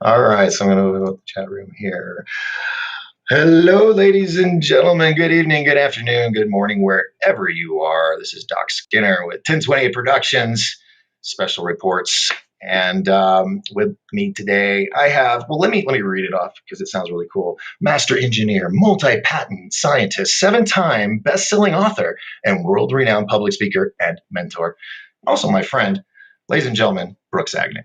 All right, so I'm going to open up the chat room here. Hello, ladies and gentlemen. Good evening, good afternoon, good morning, wherever you are. This is Doc Skinner with 1028 Productions, Special Reports. And with me today, I have, well, let me read it off because it sounds really cool. Master engineer, multi-patent scientist, 7-time best-selling author, and world-renowned public speaker and mentor. Also my friend, ladies and gentlemen, Brooks Agnew.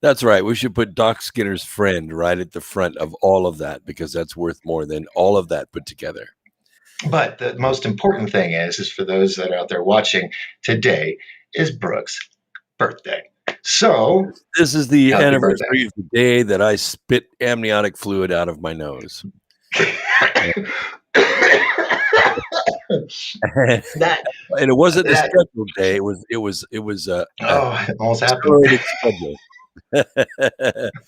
That's right. We should put Doc Skinner's friend right at the front of all of that because that's worth more than all of that put together. But the most important thing is for those that are out there watching, today is Brooks' birthday. So this is the happy anniversary birthday. of the day that I spit amniotic fluid out of my nose. And it wasn't a scheduled day. It was it almost happened. accelerated schedule.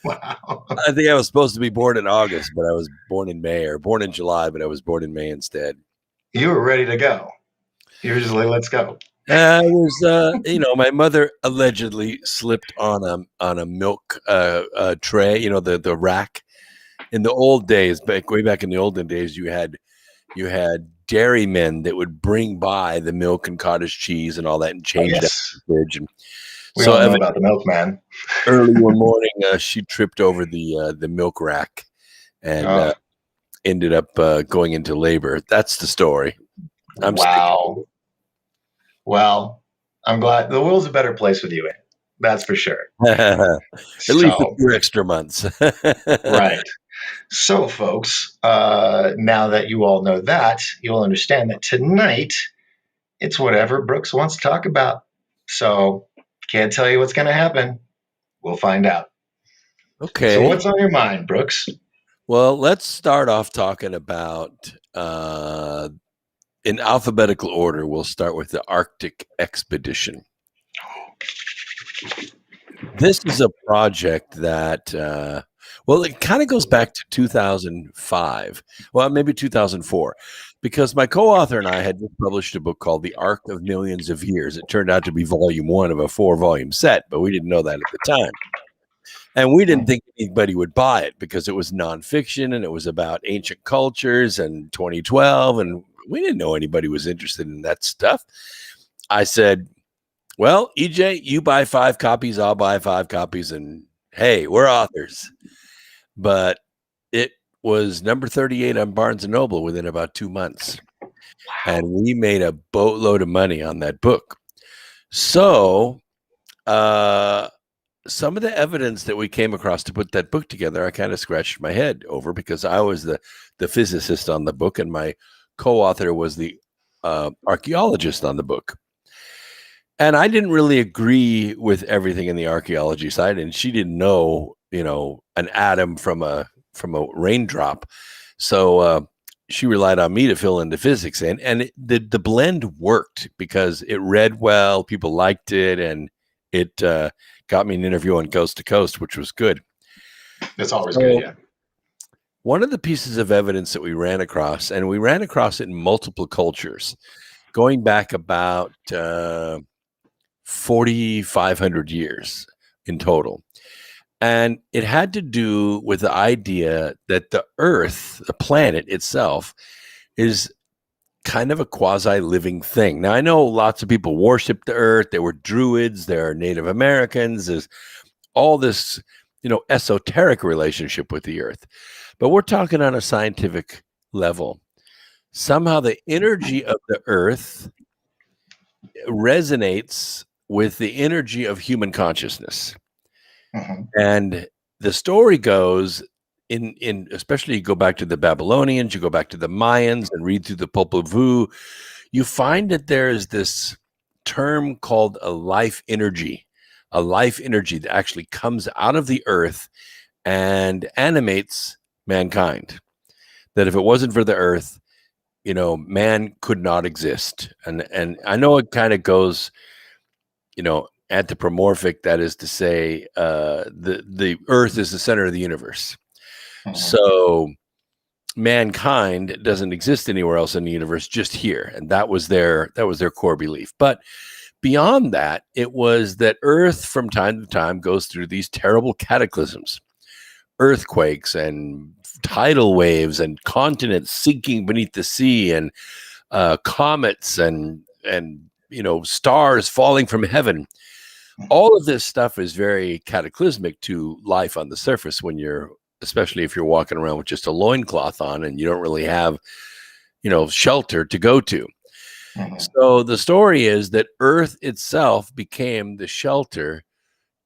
Wow. I think I was supposed to be born in August, but I was born in May, or born in July, but I was born in May instead. You were ready to go. You were just like, let's go. I was, my mother allegedly slipped on a milk tray, the rack. In the old days, way back in the olden days, you had dairymen that would bring by the milk and cottage cheese and all that and change it out in the fridge. And we all know about the milkman. Early one morning, she tripped over the milk rack and ended up going into labor. That's the story. Wow. Well, I'm glad the world's a better place with you in it. That's for sure. At least a few extra months. Right. So, folks, now that you all know that, you'll understand that tonight it's whatever Brooks wants to talk about. So, can't tell you what's going to happen. We'll find out. Okay. So, what's on your mind, Brooks? Well, let's start off talking about, in alphabetical order, we'll start with the Arctic expedition. This is a project that, it kind of goes back to 2005. Well, maybe 2004, because my co-author and I had just published a book called The Arc of Millions of Years. It turned out to be volume 1 of a 4-volume set, but we didn't know that at the time. And we didn't think anybody would buy it because it was nonfiction and it was about ancient cultures and 2012. And we didn't know anybody was interested in that stuff. I said, well, EJ, you buy 5 copies, I'll buy 5 copies. And hey, we're authors. But it was number 38 on Barnes & Noble within about 2 months. Wow. And we made a boatload of money on that book. So, some of the evidence that we came across to put that book together, I kind of scratched my head over because I was the physicist on the book and my co-author was the archaeologist on the book. And I didn't really agree with everything in the archaeology side, and she didn't know, an atom from a raindrop. So she relied on me to fill in the physics, and the blend worked because it read well, people liked it, and it got me an interview on Coast to Coast, which was good. That's always good, yeah. One of the pieces of evidence that we ran across, and we ran across it in multiple cultures, going back about 4,500 years in total. And it had to do with the idea that the Earth, the planet itself, is kind of a quasi-living thing. Now, I know lots of people worship the Earth. There were Druids, there are Native Americans. There's all this, esoteric relationship with the Earth. But we're talking on a scientific level. Somehow the energy of the Earth resonates with the energy of human consciousness. Mm-hmm. And the story goes in especially you go back to the Babylonians, you go back to the Mayans and read through the Popol Vuh, you find that there is this term called a life energy that actually comes out of the earth and animates mankind. That if it wasn't for the earth, man could not exist. And I know it kind of goes, anthropomorphic, that is to say, the earth is the center of the universe. Mm-hmm. So mankind doesn't exist anywhere else in the universe, just here. And that was their core belief. But beyond that, it was that Earth from time to time goes through these terrible cataclysms, earthquakes and tidal waves and continents sinking beneath the sea and comets and stars falling from heaven. All of this stuff is very cataclysmic to life on the surface when especially if you're walking around with just a loincloth on and you don't really have, shelter to go to. Mm-hmm. So the story is that Earth itself became the shelter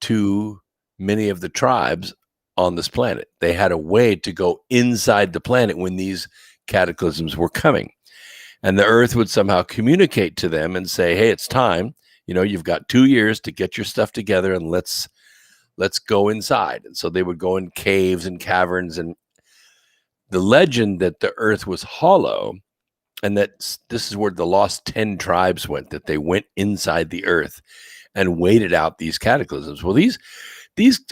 to many of the tribes on this planet. They had a way to go inside the planet when these cataclysms were coming. And the Earth would somehow communicate to them and say, hey, it's time. You've got 2 years to get your stuff together and let's go inside. And so they would go in caves and caverns. And the legend that the Earth was hollow, and that this is where the lost 10 tribes went, that they went inside the Earth and waited out these cataclysms. Well, these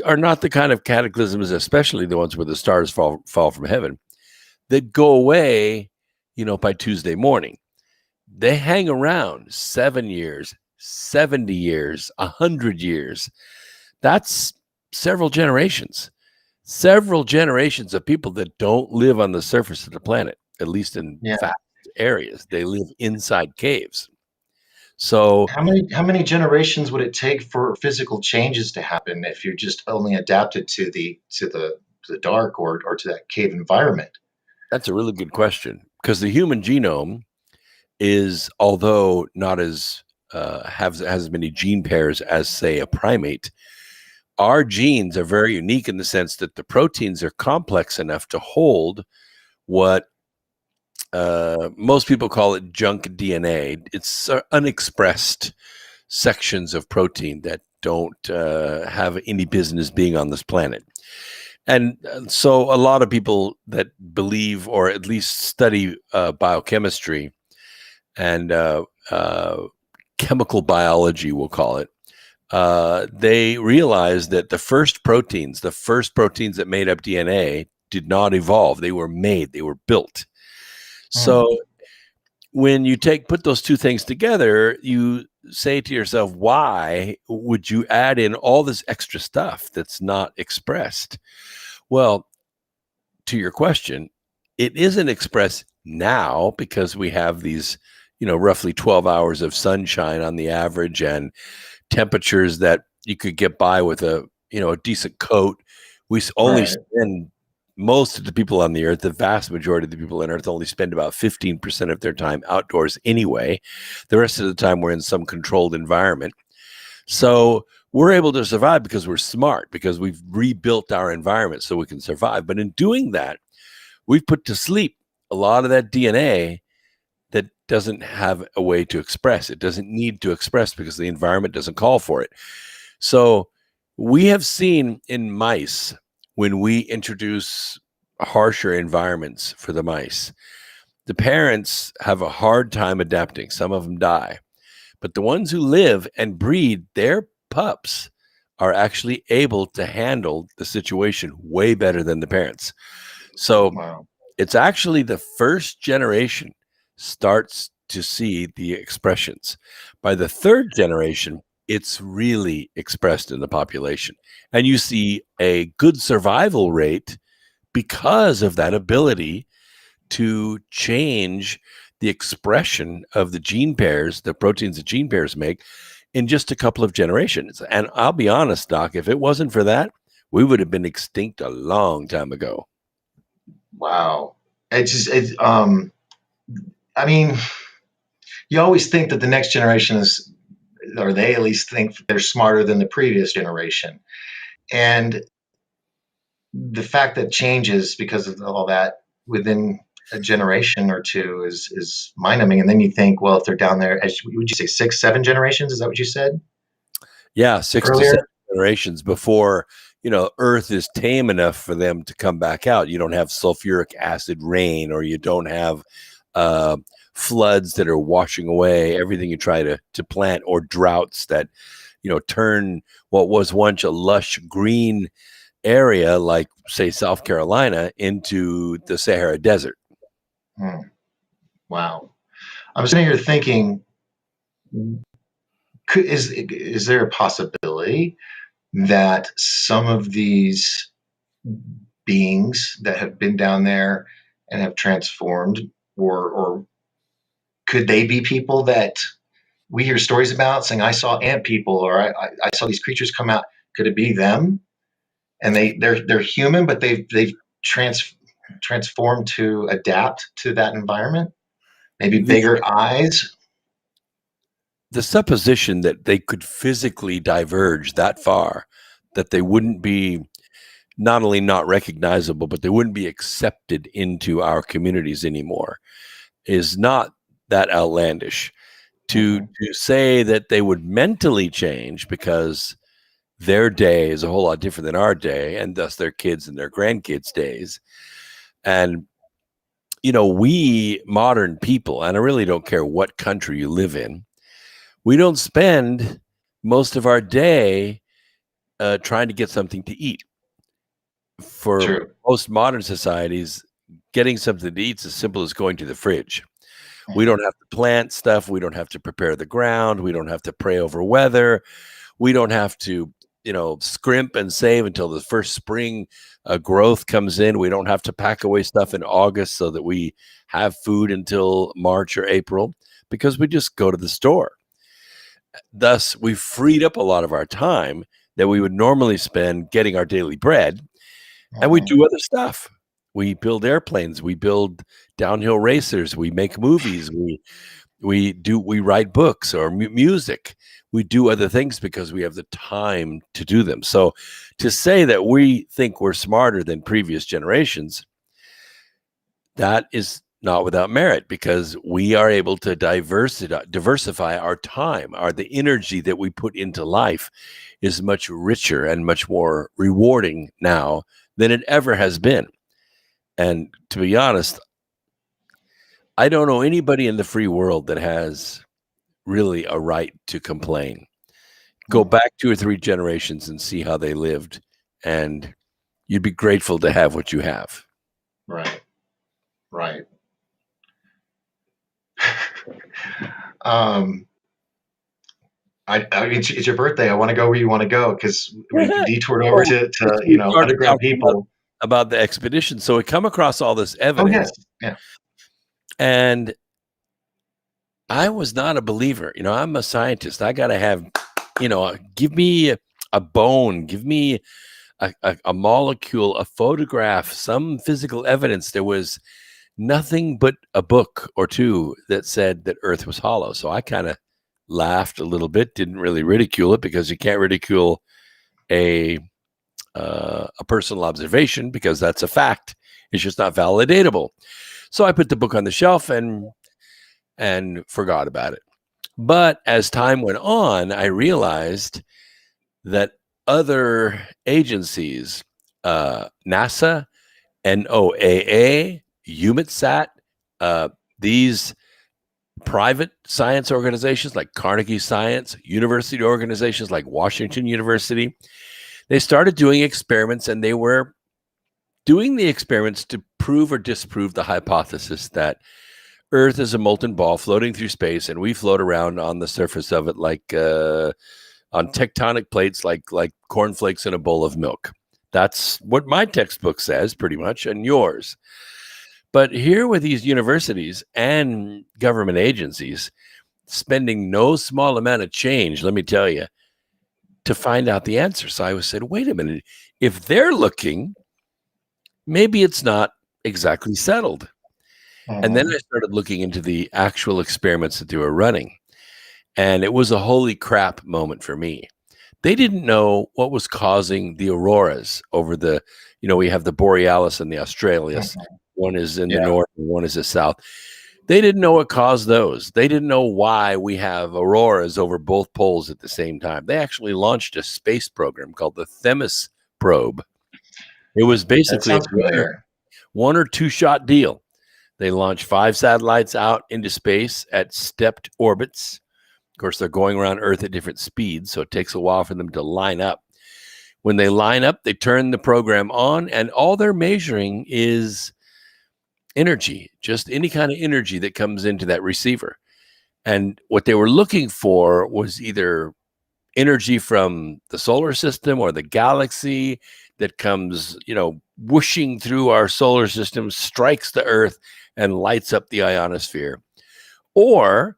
are not the kind of cataclysms, especially the ones where the stars fall from heaven, that go away, by Tuesday morning. They hang around 7 years, 70 years, 100 years. That's several generations of people that don't live on the surface of the planet, at least in vast areas. They live inside caves. So how many generations would it take for physical changes to happen if you're just only adapted to the dark or to that cave environment? that's a really good question, because the human genome is, although not as has as many gene pairs as, say, a primate, our genes are very unique in the sense that the proteins are complex enough to hold what most people call it junk DNA. It's unexpressed sections of protein that don't have any business being on this planet. And so a lot of people that believe or at least study biochemistry and chemical biology, we'll call it, they realized that the first proteins that made up DNA did not evolve. They were made, they were built. So when you put those two things together, you say to yourself, why would you add in all this extra stuff that's not expressed? Well, to your question, it isn't expressed now because we have these, roughly 12 hours of sunshine on the average and temperatures that you could get by with a decent coat. We only spend, most of the people on the earth, the vast majority of the people on earth only spend about 15% of their time outdoors anyway. The rest of the time we're in some controlled environment. So we're able to survive because we're smart, because we've rebuilt our environment so we can survive. But in doing that, we've put to sleep a lot of that DNA that doesn't have a way to express. It doesn't need to express because the environment doesn't call for it. So we have seen in mice, when we introduce harsher environments for the mice, the parents have a hard time adapting. Some of them die. But the ones who live and breed, their pups are actually able to handle the situation way better than the parents. So it's actually the first generation starts to see the expressions. By the third generation, it's really expressed in the population. And you see a good survival rate because of that ability to change the expression of the gene pairs, the proteins that gene pairs make, in just a couple of generations. And I'll be honest, Doc, if it wasn't for that, we would have been extinct a long time ago. Wow. I mean, you always think that the next generation is, or they at least think they're smarter than the previous generation. And the fact that changes because of all that within a generation or two is mind-numbing. And then you think, well, if they're down there, would you say 6, 7 generations? Is that what you said? Yeah, 6 earlier? to 7 generations before, Earth is tame enough for them to come back out. You don't have sulfuric acid rain, or you don't have floods that are washing away everything you try to plant, or droughts that, turn what was once a lush green area like, say, South Carolina into the Sahara Desert. Wow. I'm sitting here thinking, is there a possibility that some of these beings that have been down there and have transformed, or could they be people that we hear stories about saying, I saw ant people, or I saw these creatures come out? Could it be them? And they're human, but they've transformed to adapt to that environment. Maybe The, bigger eyes. the supposition that they could physically diverge that far, that they wouldn't be not only not recognizable, but they wouldn't be accepted into our communities anymore, is not that outlandish. To Mhm. to say that they would mentally change because their day is a whole lot different than our day, and thus their kids and their grandkids' days. And we modern people, and I really don't care what country you live in, we don't spend most of our day trying to get something to eat. For True. most modern societies, getting something to eat is as simple as going to the fridge. We Mhm. don't have to plant stuff. We don't have to prepare the ground. We don't have to pray over weather. We don't have to, scrimp and save until the first spring growth comes in. We don't have to pack away stuff in August so that we have food until March or April, because we just go to the store. Thus, we've freed up a lot of our time that we would normally spend getting our daily bread, and we Mhm. do other stuff. We build airplanes, we build downhill racers, we make movies, we write books or music. We do other things because we have the time to do them. So to say that we think we're smarter than previous generations, that is not without merit, because we are able to diversify our time. The energy that we put into life is much richer and much more rewarding now than it ever has been. And to be honest, I don't know anybody in the free world that has really a right to complain. Go Mhm. back 2 or 3 generations and see how they lived, and you'd be grateful to have what you have. Right. Right. um, it's your birthday. I want to go where you want to go because we detoured over Well, to we started underground talking people. about the expedition, so we come across all this Oh yes, evidence, yeah. and I was not a believer. I'm a scientist. I gotta have, give me a bone, give me a molecule, a photograph, some physical evidence. There was nothing but a book or two that said that Earth was hollow. So I kind of laughed a little bit, didn't really ridicule it, because you can't ridicule a a personal observation, because that's a fact. It's just not validatable. So I put the book on the shelf and forgot about it. But as time went on, I realized that other agencies, NASA, NOAA, EUMETSAT, uh, these private science organizations like Carnegie Science, university organizations like Washington University, they started doing experiments, and they were doing the experiments to prove or disprove the hypothesis that Earth is a molten ball floating through space, and we float around on the surface of it like on tectonic plates, like cornflakes in a bowl of milk. That's what my textbook says, pretty much, and yours. But here with these universities and government agencies spending no small amount of change, let me tell you, to find out the answer. So I said, wait a minute, if they're looking, maybe it's not exactly settled. And then I Mhm. started looking into the actual experiments that they were running. And it was a holy crap moment for me. They didn't know what was causing the auroras over we have the Borealis and the Australis. Mhm. One is in the Yeah, north and one is the south. They didn't know what caused those. They didn't know why we have auroras over both poles at the same time. They actually launched a space program called the Themis probe. It was that basically a sounds familiar. one or two shot deal. They launched 5 satellites out into space at stepped orbits. Of course, they're going around Earth at different speeds, so it takes a while for them to line up. When they line up, they turn the program on, and all they're measuring is energy, just any kind of energy that comes into that receiver. And what they were looking for was either energy from the solar system or the galaxy that comes, whooshing through our solar system, strikes the Earth, and lights up the ionosphere, or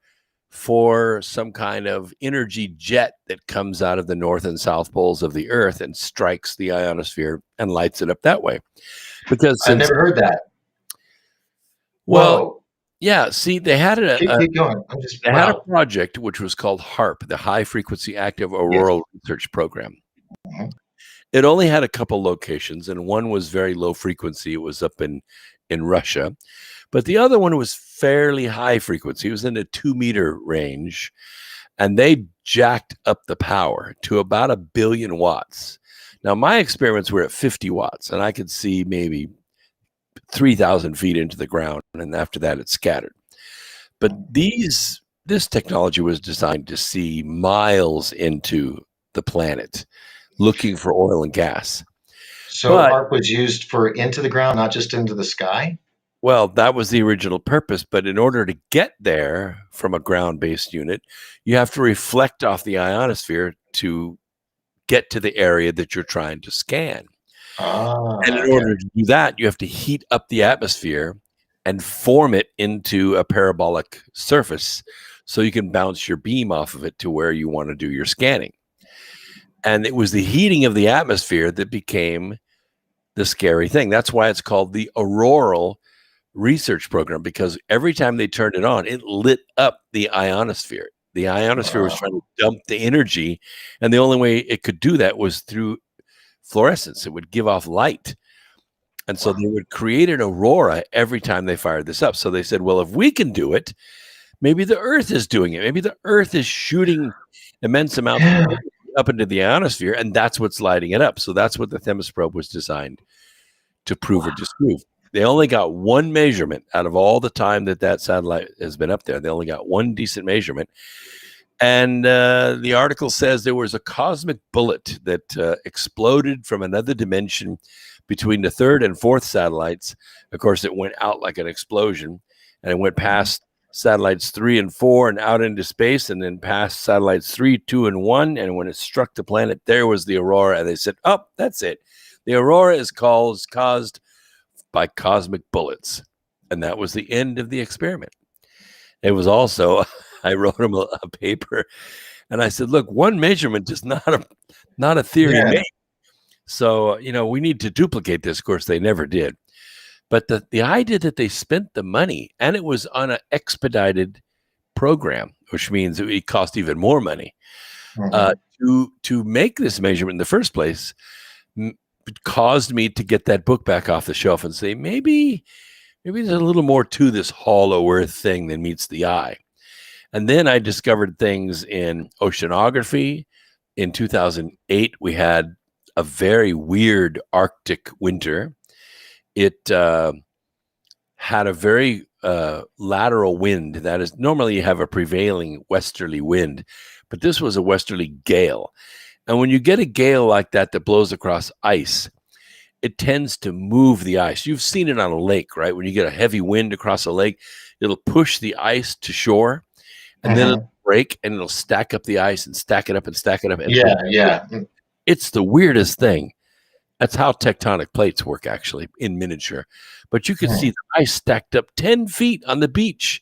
for some kind of energy jet that comes out of the north and south poles of the Earth and strikes the ionosphere and lights it up that way. Because I've since, never heard that. well, Whoa. yeah, see, they had Keep going. I'm just, they had a wow. project which was called HARP, the High Frequency Active Yes. Auroral Research Program. Mhm. It only had a couple locations, and one was very low frequency. It was up in Russia, but the other one was fairly high frequency. It was in a 2-meter range, and they jacked up the power to about 1,000,000,000 watts. Now, my experiments were at 50 watts, and I could see maybe 3,000 feet into the ground, and after that, it scattered. But this technology was designed to see miles into the planet, looking for oil and gas. So But HARP was used for into the ground, not just into the sky? well, that was the original purpose. But in order to get there from a ground-based unit, you have to reflect off the ionosphere to get to the area that you're trying to scan. And Ah, in okay. order to do that, you have to heat up the atmosphere and form it into a parabolic surface so you can bounce your beam off of it to where you want to do your scanning. And it was the heating of the atmosphere that became the scary thing. That's why it's called the auroral research program, because every time they turned it on, it lit up the ionosphere. The ionosphere was trying to dump the energy, and the only way it could do that was through fluorescence. It would give off light. And so they would create an aurora every time they fired this up. So they said, well, if we can do it, maybe the Earth is doing it. Maybe the Earth is shooting immense amounts of Yeah. energy up into the ionosphere, and that's what's lighting it up. So that's what the Themis probe was designed to prove or disprove. They only got one measurement out of all the time that satellite has been up there. They only got one decent measurement. And the article says there was a cosmic bullet that exploded from another dimension between the third and fourth satellites. Of course, it went out like an explosion, and it went past satellites 3 and 4 and out into space, and then past satellites 3, 2, and 1. And when it struck the planet, there was the aurora. And they said, oh, that's it. The aurora is caused by cosmic bullets. And that was the end of the experiment. It was also, I wrote him a paper, and I said, look, one measurement is not a theory Yeah. made. So, we need to duplicate this. Of course, they never did. But the idea that they spent the money, and it was on an expedited program, which means it cost even more money Mhm. to make this measurement in the first place, caused me to get that book back off the shelf and say, maybe there's a little more to this hollow earth thing than meets the eye. And then I discovered things in oceanography. In 2008, we had a very weird Arctic winter. It had a very lateral wind. That is, normally you have a prevailing westerly wind, but this was a westerly gale. And when you get a gale like that blows across ice, it tends to move the ice. You've seen it on a lake, right? When you get a heavy wind across a lake, it'll push the ice to shore, and then it'll Mhm. break, and it'll stack up the ice and stack it up and stack it up. And Yeah, yeah. it's the weirdest thing. That's how tectonic plates work, actually, in miniature. But you could see Mhm. the ice stacked up 10 feet on the beach,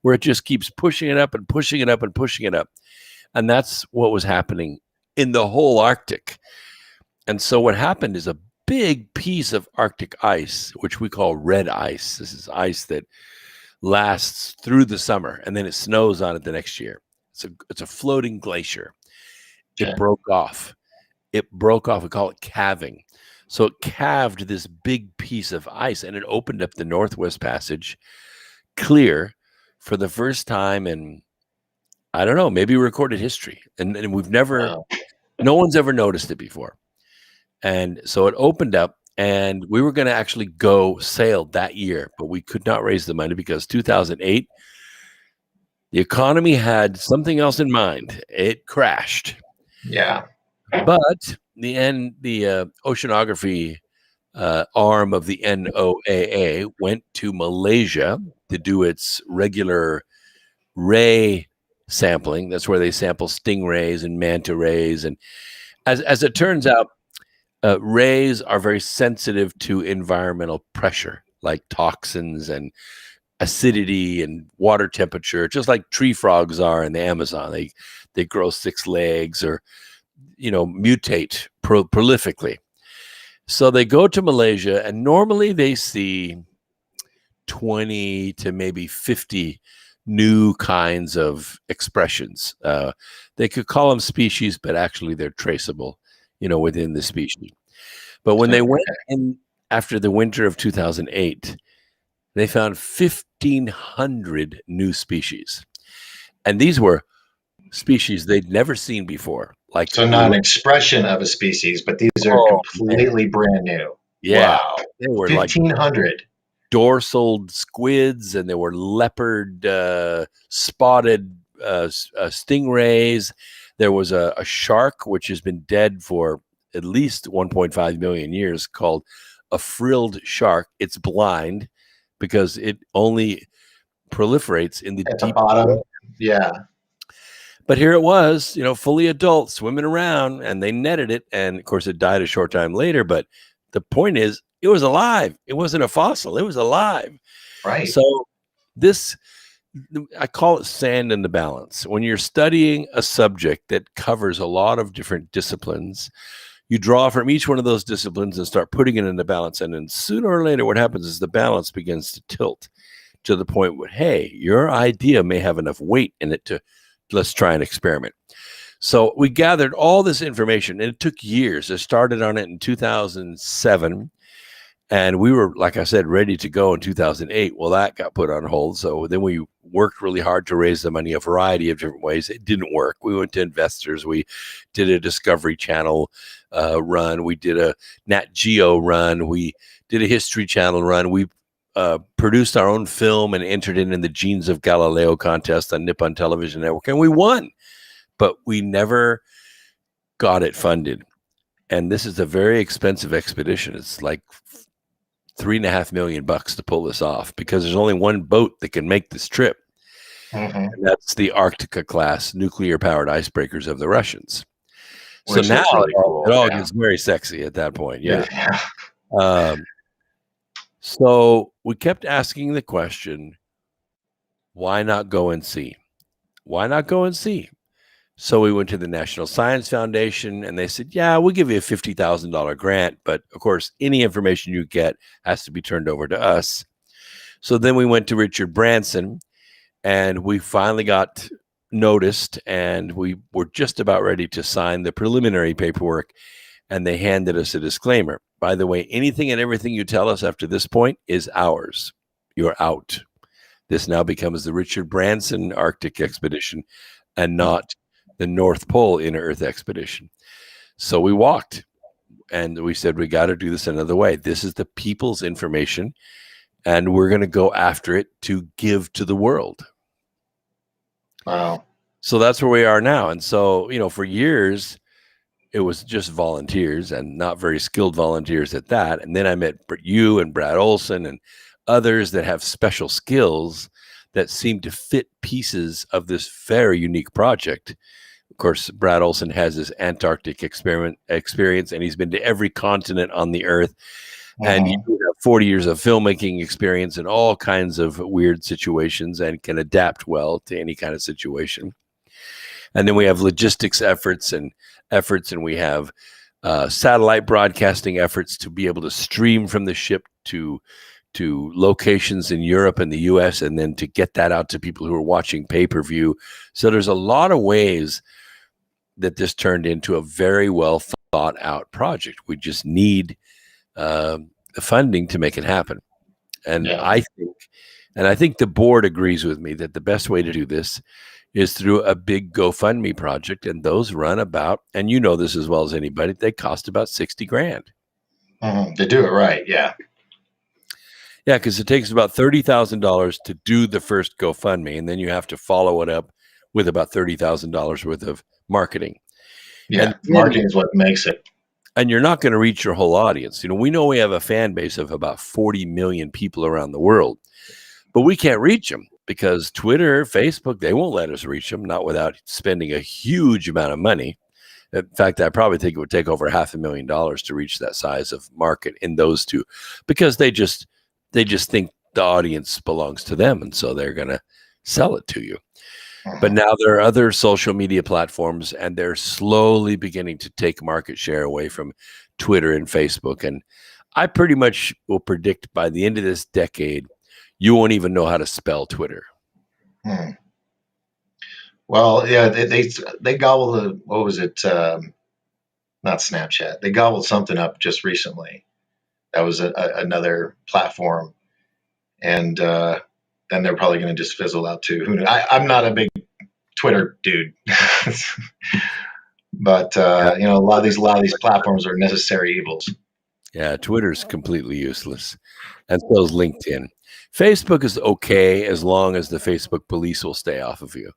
where it just keeps pushing it up and pushing it up and pushing it up. And that's what was happening in the whole Arctic. And so what happened is a big piece of Arctic ice, which we call red ice. This is ice that lasts through the summer, and then it snows on it the next year. It's a floating glacier. It Okay. broke off. It broke off. We call it calving. So it calved this big piece of ice, and it opened up the Northwest Passage clear for the first time in, I don't know, maybe recorded history. And we've never, Wow. no one's ever noticed it before. And so it opened up, and we were going to actually go sail that year, but we could not raise the money because 2008, the economy had something else in mind. It crashed. Yeah. But the oceanography arm of the NOAA went to Malaysia to do its regular ray sampling. That's where they sample stingrays and manta rays. And as it turns out, rays are very sensitive to environmental pressure, like toxins and acidity and water temperature, just like tree frogs are in the Amazon. They grow 6 legs or mutate prolifically. So they go to Malaysia, and normally they see 20 to maybe 50 new kinds of expressions. They could call them species, but actually they're traceable, within the species. But when they went in after the winter of 2008, they found 1,500 new species. And these were species they'd never seen before. So not an expression of a species, but these are completely brand new. Yeah. Wow. They were 1,500. Like dorsal squids, and there were leopard spotted stingrays. There was a shark, which has been dead for at least 1.5 million years, called a frilled shark. It's blind because it only proliferates in the deep bottom. Yeah. But here it was, fully adult, swimming around, and they netted it. And of course, it died a short time later. But the point is, it was alive. It wasn't a fossil. It was alive. Right. So I call it sand in the balance. When you're studying a subject that covers a lot of different disciplines, you draw from each one of those disciplines and start putting it in the balance. And then sooner or later, what happens is the balance begins to tilt to the point where, hey, your idea may have enough weight in it to let's try an experiment. So we gathered all this information, and it took years. I started on it in 2007, and we were, like I said, ready to go in 2008. Well, that got put on hold. So then we worked really hard to raise the money a variety of different ways. It didn't work. We went to investors. We did a Discovery Channel run. We did a Nat Geo run. We did a History Channel run. We produced our own film and entered it in the Genes of Galileo contest on Nippon Television Network, and we won, but we never got it funded. And this is a very expensive expedition. It's like $3.5 million to pull this off, because there's only one boat that can make this trip. Mm-hmm. And that's the Arctica class nuclear powered icebreakers of the Russians. Which so now really cool. it all gets very sexy at that point. Yeah. Yeah. So we kept asking the question, why not go and see? Why not go and see? So we went to the National Science Foundation, and they said, yeah, we'll give you a $50,000 grant. But of course, any information you get has to be turned over to us. So then we went to Richard Branson, and we finally got noticed, and we were just about ready to sign the preliminary paperwork. And they handed us a disclaimer. By the way, anything and everything you tell us after this point is ours. You're out. This now becomes the Richard Branson Arctic expedition and not the North Pole Inner Earth expedition. So we walked, and we said, we got to do this another way. This is the people's information, and we're going to go after it to give to the world. Wow. So that's where we are now. And so, for years, it was just volunteers, and not very skilled volunteers at that. And then I met you and Brad Olson and others that have special skills that seem to fit pieces of this very unique project. Of course, Brad Olson has his Antarctic experience, and he's been to every continent on the earth. And you have 40 years of filmmaking experience in all kinds of weird situations and can adapt well to any kind of situation. And then we have logistics efforts, and we have satellite broadcasting efforts to be able to stream from the ship to locations in Europe and the US, and then to get that out to people who are watching pay-per-view. So there's a lot of ways that this turned into a very well thought out project. We just need the funding to make it happen. And yeah. I think the board agrees with me that the best way to do this is through a big GoFundMe project. And those run about, and you know this as well as anybody, they cost about $60,000. To do it right. Yeah. Yeah, because it takes about $30,000 to do the first GoFundMe, and then you have to follow it up with about $30,000 worth of marketing. Yeah, and marketing is what makes it. And you're not going to reach your whole audience. We know we have a fan base of about 40 million people around the world, but we can't reach them. because Twitter, Facebook, they won't let us reach them, not without spending a huge amount of money. In fact, I probably think it would take over $500,000 to reach that size of market in those two, because they just think the audience belongs to them, and so they're going to sell it to you. But Mhm. now there are other social media platforms, and they're slowly beginning to take market share away from Twitter and Facebook. And I pretty much will predict by the end of this decade, you won't even know how to spell Twitter. Hmm. Well, yeah, they gobbled the, what was it? Not Snapchat. They gobbled something up just recently. That was another platform, and then they're probably going to just fizzle out too. Who knows? I'm not a big Twitter dude, but Yeah, a lot of these platforms are necessary evils. yeah, Twitter's completely useless, and so is LinkedIn. Facebook is okay as long as the Facebook police will stay off of you.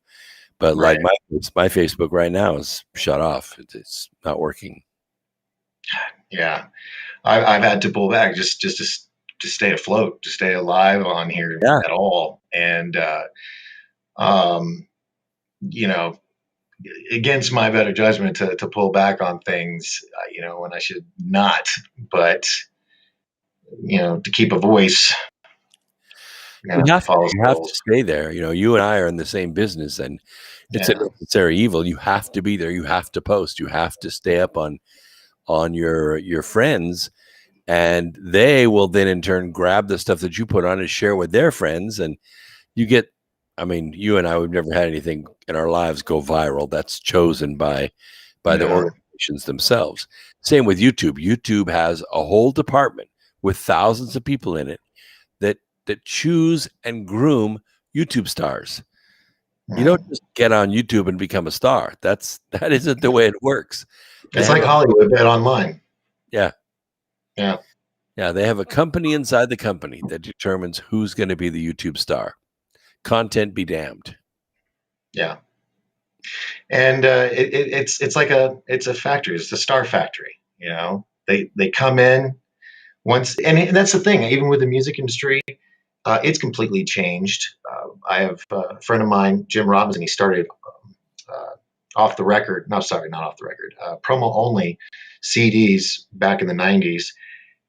But like Right. my Facebook right now is shut off. It's not working. Yeah. I've had to pull back just to stay afloat, to stay alive on here Yeah. at all, and um, you know, against my better judgment to pull back on things, when I should not, but to keep a voice, you You have to have to. follow You some have to rules. stay there. You and I are in the same business, and it's a Yeah. necessary evil. You have to be there. You have to post. You have to stay up on your friends, and they will then in turn grab the stuff that you put on and share with their friends, and you get. I mean, you and I, we've never had anything in our lives go viral. That's chosen by the Yeah. organizations themselves. Same with YouTube. YouTube has a whole department with thousands of people in it that choose and groom YouTube stars. You don't Mm. just get on YouTube and become a star. That isn't the way it works. They It's have like a Hollywood, but online. yeah, Yeah. yeah, they have a company inside the company that determines who's going to be the YouTube star. Content be damned. Yeah. And it's like it's a factory. It's a star factory. They come in once, and that's the thing. Even with the music industry, it's completely changed. I have a friend of mine, Jim Robinson. He started off the record. No, sorry, not off the record. Promo only CDs back in the '90s,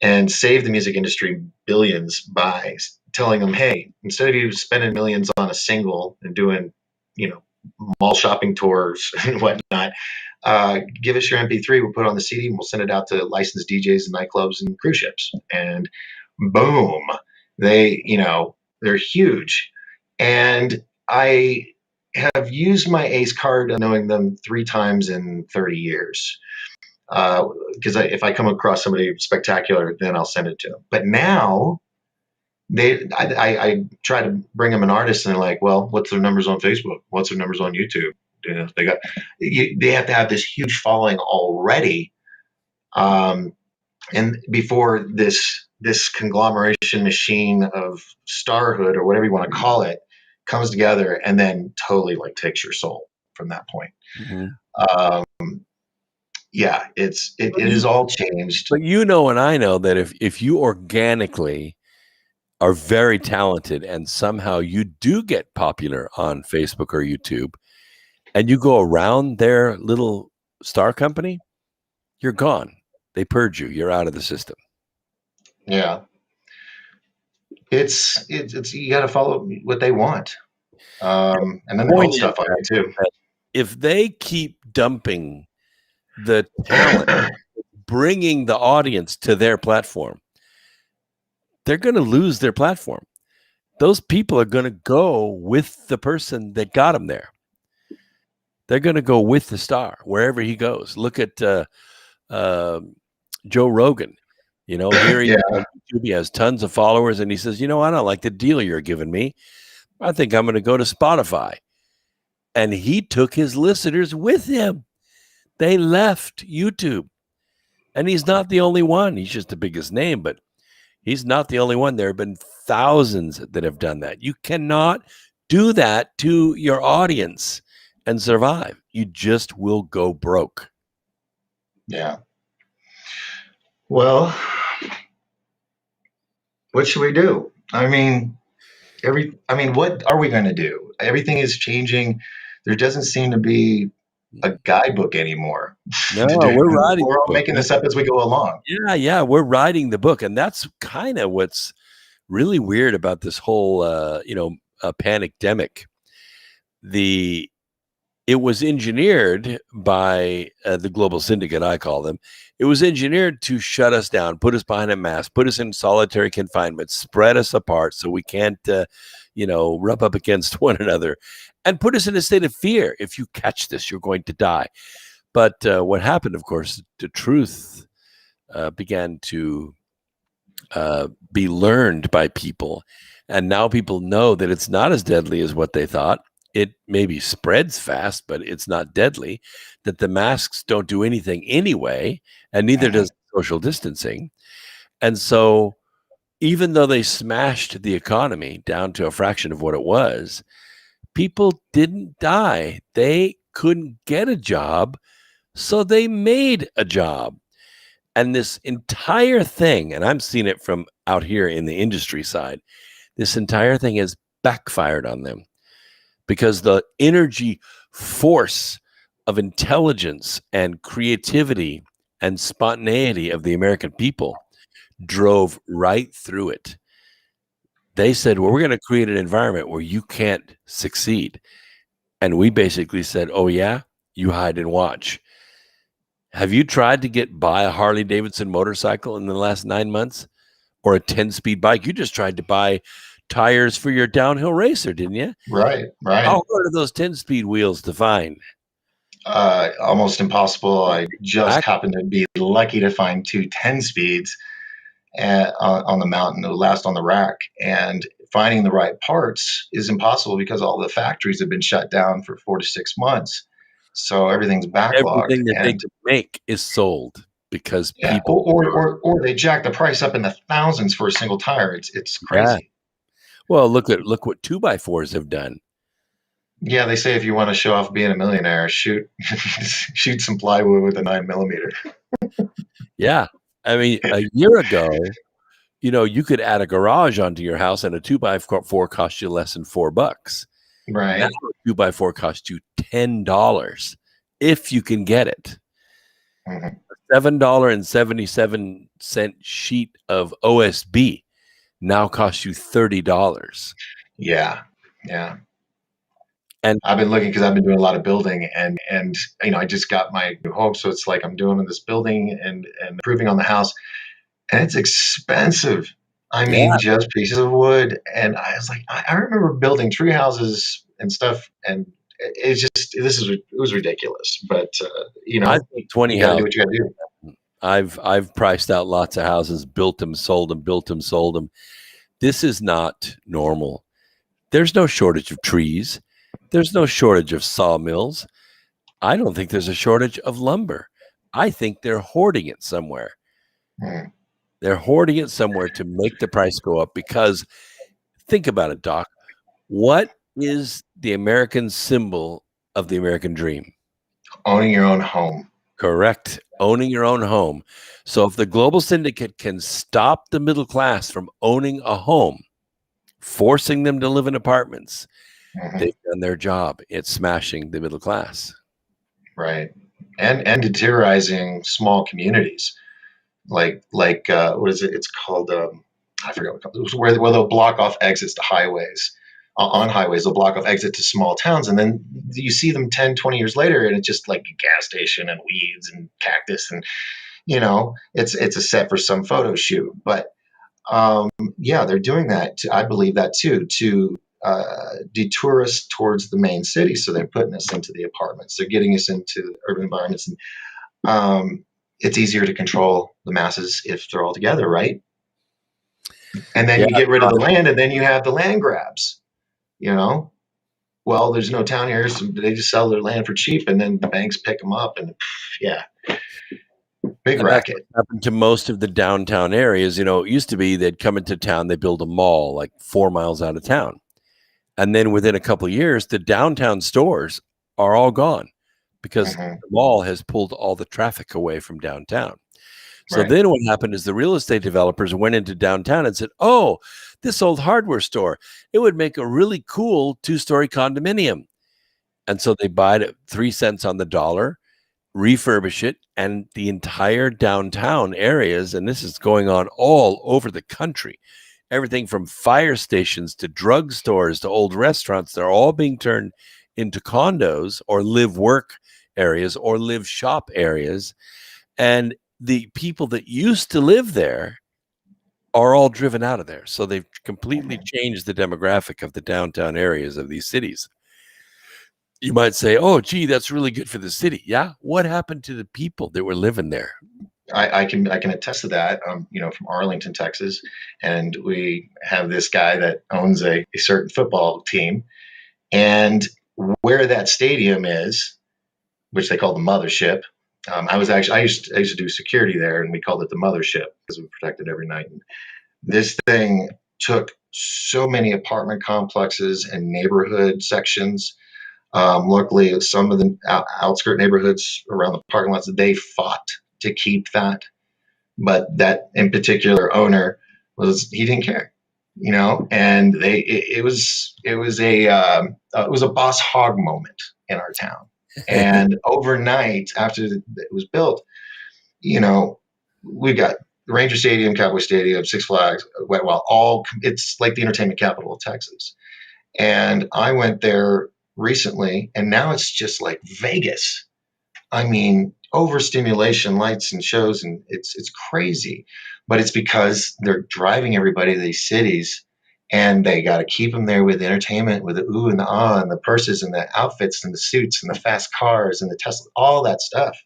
and saved the music industry billions by telling them, "Hey, instead of you spending millions on a single and doing, you know, mall shopping tours and whatnot, give us your MP3. We'll put it on the CD and we'll send it out to licensed DJs and nightclubs and cruise ships." And boom, they're huge. And I have used my Ace card, knowing them 3 times in 30 years. Because if I come across somebody spectacular, then I'll send it to them. But now I try to bring them an artist, and they're like, "Well, what's their numbers on Facebook? What's their numbers on YouTube?" They have to have this huge following already, um, and before this conglomeration machine of starhood, or whatever you want to call it, comes together and then totally like takes your soul from that point. Mhm. Um, yeah, it But you, is all changed. and I know that if you organically are very talented and somehow you do get popular on Facebook or YouTube and you go around their little star company, you're gone. They purge you. You're out of the system. Yeah, it's you got to follow what they want, and then they Point hold is stuff on that, you too. that if they keep dumping the talent, bringing the audience to their platform, they're going to lose their platform. Those people are going to go with the person that got them there. They're going to go with the star wherever he goes. Look at uh, Joe Rogan. Here he is Yeah, on YouTube. He has tons of followers, and he says, I don't like the deal you're giving me. I think I'm going to go to Spotify. And he took his listeners with him. They left YouTube. And he's not the only one. He's just the biggest name, but he's not the only one. There have been thousands that have done that. You cannot do that to your audience and survive. You just will go broke. yeah. Well, what should we do? I mean, I mean, what are we going to do? Everything is changing. There doesn't seem to be a guidebook anymore No, to do. we're And riding we're the all book. making this up as we go along. Yeah, we're riding the book, and that's kind of what's really weird about this whole, pandemic. The It was engineered by the global syndicate, I call them. It was engineered to shut us down, put us behind a mask, put us in solitary confinement, spread us apart so we can't, rub up against one another, and put us in a state of fear. If you catch this, you're going to die. But what happened, of course, the truth began to be learned by people. And now people know that it's not as deadly as what they thought. It maybe spreads fast, but it's not deadly. That the masks don't do anything anyway, and neither Mhm. does social distancing. And so, even though they smashed the economy down to a fraction of what it was, people didn't die. They couldn't get a job, so they made a job. And this entire thing, and I'm seeing it from out here in the industry side, this entire thing has backfired on them because the energy force of intelligence and creativity and spontaneity of the American people drove right through it. They said, well, we're going to create an environment where you can't succeed. And we basically said, oh, yeah, you hide and watch. Have you tried to buy a Harley Davidson motorcycle in the last 9 months or a 10-speed bike? You just tried to buy tires for your downhill racer, didn't you? Right, right. How hard are those 10-speed wheels to find? Almost impossible. I just Exactly. happened to be lucky to find two 10 speeds on the mountain, the last on the rack. And finding the right parts is impossible because all the factories have been shut down for 4 to 6 months. So everything's backlogged. Everything that they And could make is sold because yeah, people are, or they jack the price up in the thousands for a single tire. It's yeah. crazy. Well, look what 2x4s have done. Yeah, they say if you want to show off being a millionaire, shoot shoot some plywood with a 9 millimeter. Yeah. I mean, a year ago, you could add a garage onto your house and a 2x4 cost you less than $4. Now Right. a 2x4 costs you $10 if you can get it. Mhm. $7.77 sheet of OSB now costs you $30. Yeah. Yeah. And I've been looking because I've been doing a lot of building and I just got my new home, so it's like I'm doing this building and improving on the house, and it's expensive. I yeah, mean, just pieces of wood, and I was like, I remember building tree houses and stuff, and it's just it was ridiculous. But I built 20 you got to do houses. what you got to do. I've priced out lots of houses, built them, sold them, built them, sold them. This is not normal. There's no shortage of trees. There's no shortage of sawmills. I don't think there's a shortage of lumber. I think they're hoarding it somewhere. Mm. They're hoarding it somewhere to make the price go up because think about it, Doc. What is the American symbol of the American dream? Owning your own home. Correct. Owning your own home. So if the global syndicate can stop the middle class from owning a home, forcing them to live in apartments, Hmm. they've done their job. It's smashing the middle class. Right, and deteriorizing small communities. Like what is it? It's called I forget what it was, where they'll block off exits to highways. On highways, they'll block off exit to small towns, and then you see them 10, 20 years later, and it's just like a gas station and weeds and cactus, and it's a set for some photo shoot. But um, yeah, they're doing that. I believe that too, to detour us towards the main city. So they're putting us into the apartments. They're getting us into urban environments, and it's easier to control the masses if they're all together, right? And then Yeah. you get rid of the land, and then you have the land grabs. You know, well, there's no town here, so they just sell their land for cheap, and then the banks pick them up, and yeah, big And that's what racket. happened to most of the downtown areas. It used to be they'd come into town, they build a mall like 4 miles out of town. And then within a couple of years, the downtown stores are all gone because Hmm. the mall has pulled all the traffic away from downtown. So then what happened is the real estate developers went into downtown and said, oh, this old hardware store, it would make a really cool 2-story condominium. And so they buy it at 3 cents on the dollar, refurbish it, and the entire downtown areas, and this is going on all over the country, everything from fire stations to drugstores to old restaurants, they're all being turned into condos or live work areas or live shop areas. And the people that used to live there are all driven out of there. So they've completely changed the demographic of the downtown areas of these cities. You might say, oh, gee, that's really good for the city. Yeah. What happened to the people that were living there? I can attest to that. From Arlington, Texas, and we have this guy that owns a certain football team, and where that stadium is, which they call the mothership. I used to do security there, and we called it the mothership because we protected every night. And this thing took so many apartment complexes and neighborhood sections. Luckily, some of the outskirt neighborhoods around the parking lots, they fought to keep that. But that in particular owner he didn't care, and it was a boss hog moment in our town. And overnight, after it was built, we got Ranger Stadium, Cowboy Stadium, Six Flags, all it's like the entertainment capital of Texas. And I went there recently, and now it's just like Vegas. I mean, overstimulation, lights and shows, and it's crazy. But it's because they're driving everybody to these cities, and they got to keep them there with entertainment, with the ooh and the ah, and the purses and the outfits and the suits and the fast cars and the Tesla, all that stuff.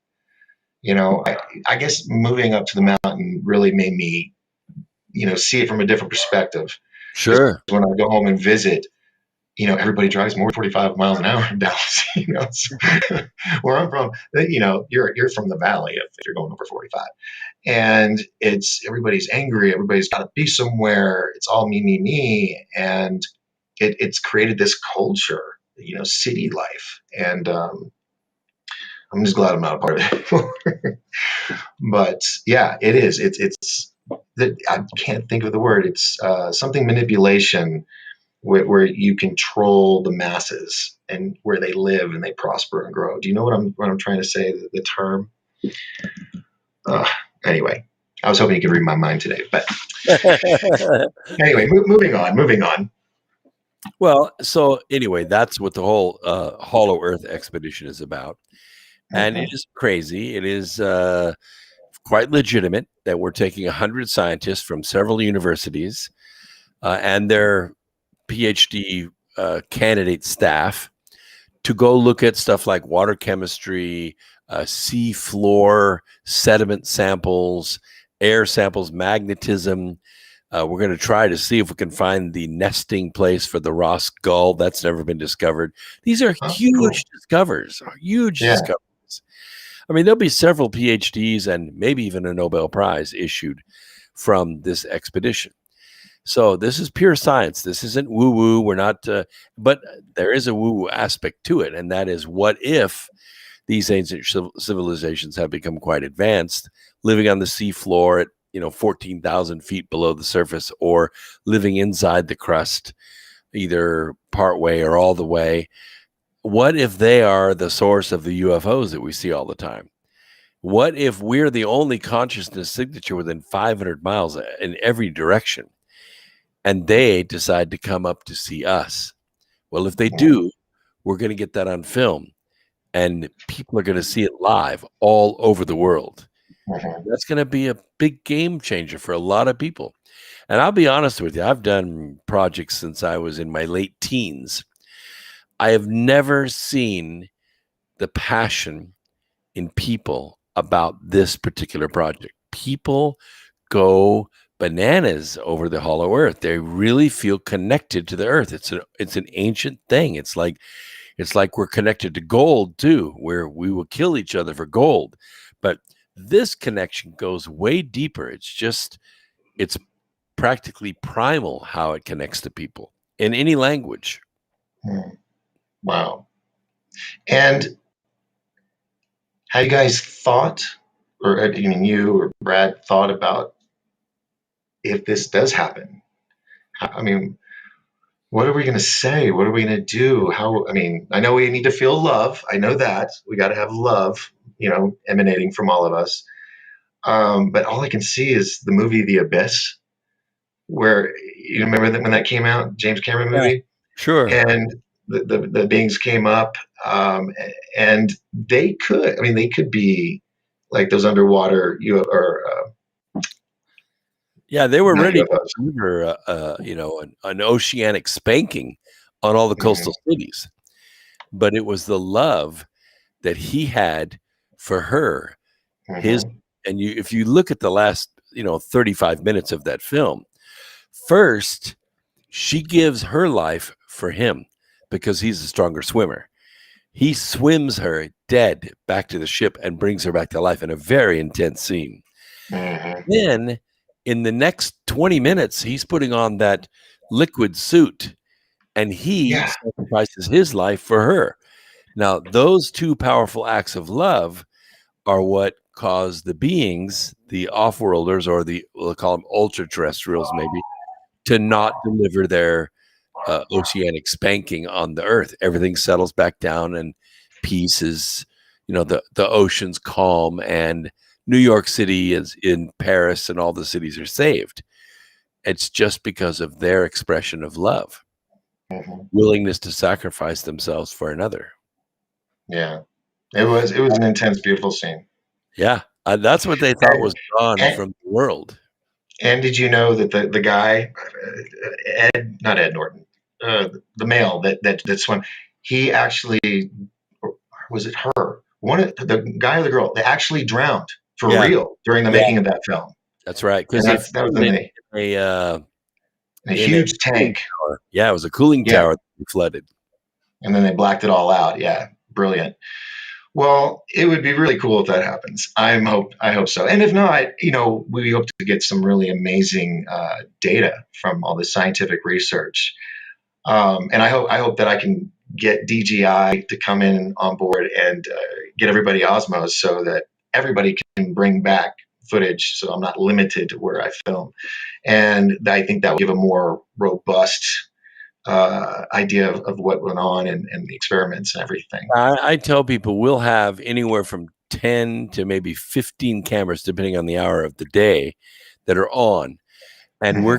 I guess moving up to the mountain really made me, see it from a different perspective. Sure. When I go home and visit, everybody drives more than 45 miles an hour in Dallas. So where I'm from, you're from the valley if you're going over 45, and everybody's angry, everybody's got to be somewhere. It's all me, me, me, and it's created this culture, city life, and I'm just glad I'm not a part of it anymore. But yeah, it is. It's I can't think of the word. It's something manipulation where you control the masses and where they live and they prosper and grow. Do you know what I'm trying to say? The term. Anyway, I was hoping you could read my mind today, but anyway, moving on. Moving on. Well, so anyway, that's what the whole Hollow Earth expedition is about. And it is crazy. It is quite legitimate that we're taking 100 scientists from several universities and their PhD candidate staff to go look at stuff like water chemistry, sea floor sediment samples, air samples, magnetism. We're going to try to see if we can find the nesting place for the Ross gull. That's never been discovered. These are huge discoveries, huge discoveries. I mean, there'll be several PhDs and maybe even a Nobel Prize issued from this expedition. So this is pure science. This isn't woo-woo. We're not, but there is a woo-woo aspect to it. And that is, what if these ancient civilizations have become quite advanced, living on the sea floor at 14,000 feet below the surface, or living inside the crust, either part way or all the way. What if they are the source of the UFOs that we see all the time? What if we're the only consciousness signature within 500 miles in every direction, and they decide to come up to see us? Well, if they do, we're going to get that on film, and people are going to see it live all over the world. That's going to be a big game changer for a lot of people. And I'll be honest with you, I've done projects since I was in my late teens. I have never seen the passion in people about this particular project. People go bananas over the hollow earth. They really feel connected to the earth. It's an ancient thing. It's like we're connected to gold too, where we will kill each other for gold. But this connection goes way deeper. It's practically primal how it connects to people in any language. Wow. And have you guys thought, or even you or Brad thought about if this does happen? I mean, what are we going to say? What are we going to do? How, I mean, I know we need to feel love. I know that we got to have love, emanating from all of us. But all I can see is the movie The Abyss, where you remember that when that came out, James Cameron Yeah, movie, sure. and the beings came up, and they could, I mean, they could be like those underwater or Yeah, they were not ready to UFOs. deliver, an oceanic spanking on all the Hmm. coastal cities, but it was the love that he had for her, his Hmm. and if you look at the last, 35 minutes of that film, first, she gives her life for him because he's a stronger swimmer. He swims her dead back to the ship and brings her back to life in a very intense scene. Hmm. Then in the next 20 minutes, he's putting on that liquid suit and he Yeah. sacrifices his life for her. Now, those two powerful acts of love are what cause the beings, the off-worlders, or we'll call them ultra terrestrials, maybe, to not deliver their oceanic spanking on the earth. Everything settles back down and peace is, the ocean's calm and New York City is in Paris and all the cities are saved. It's just because of their expression of love, Hmm. willingness to sacrifice themselves for another. Yeah. It was an intense, beautiful scene. Yeah. That's what they thought And, was gone and from the world. and did you know that the guy, Ed, not Ed Norton, the male that swam, he actually, or was it her? One of the guy or the girl, they actually drowned for Yeah. real during the Yeah. making of that film, That's right. Because and they that was filmed it in in a in a huge cooling tank. tower. Yeah, it was a cooling Yeah, tower that flooded. and then they blacked it all out. Yeah, brilliant. Well, it would be really cool if that happens. I hope so. And if not, we hope to get some really amazing data from all this scientific research. And I hope that I can get DGI to come in on board and get everybody Osmos so that everybody can bring back footage. So I'm not limited to where I film. And I think that will give a more robust idea of what went on and the experiments and everything. I tell people we'll have anywhere from 10 to maybe 15 cameras, depending on the hour of the day, that are on. And Hmm.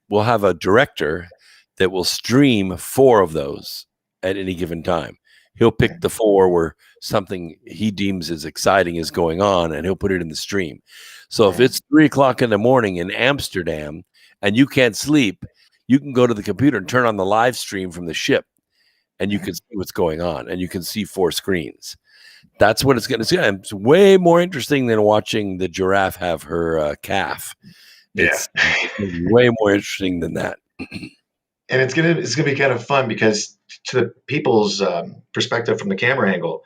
we'll have a director that will stream 4 of those at any given time. He'll pick the 4 where something he deems as exciting is going on, and he'll put it in the stream. So if it's 3 o'clock in the morning in Amsterdam and you can't sleep, you can go to the computer and turn on the live stream from the ship and you can see what's going on and you can see 4 screens. That's what it's going to see. It's way more interesting than watching the giraffe have her calf. Yeah. It's way more interesting than that. And it's gonna be kind of fun because to the people's perspective from the camera angle,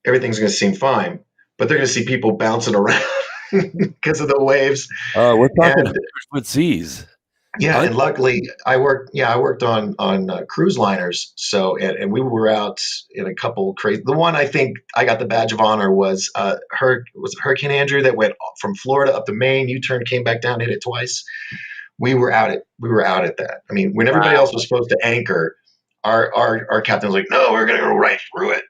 everything's gonna seem fine, but they're gonna see people bouncing around because of the waves. We're talking And 100-foot seas. yeah, Hun- and luckily I worked on cruise liners, so and we were out in a couple crazy. The one I think I got the badge of honor was Hurricane Andrew that went from Florida up to Maine, U-turn, came back down, hit it twice. We were out at that. I mean, when everybody else was supposed to anchor, our captain was like, "No, we're gonna go right through it."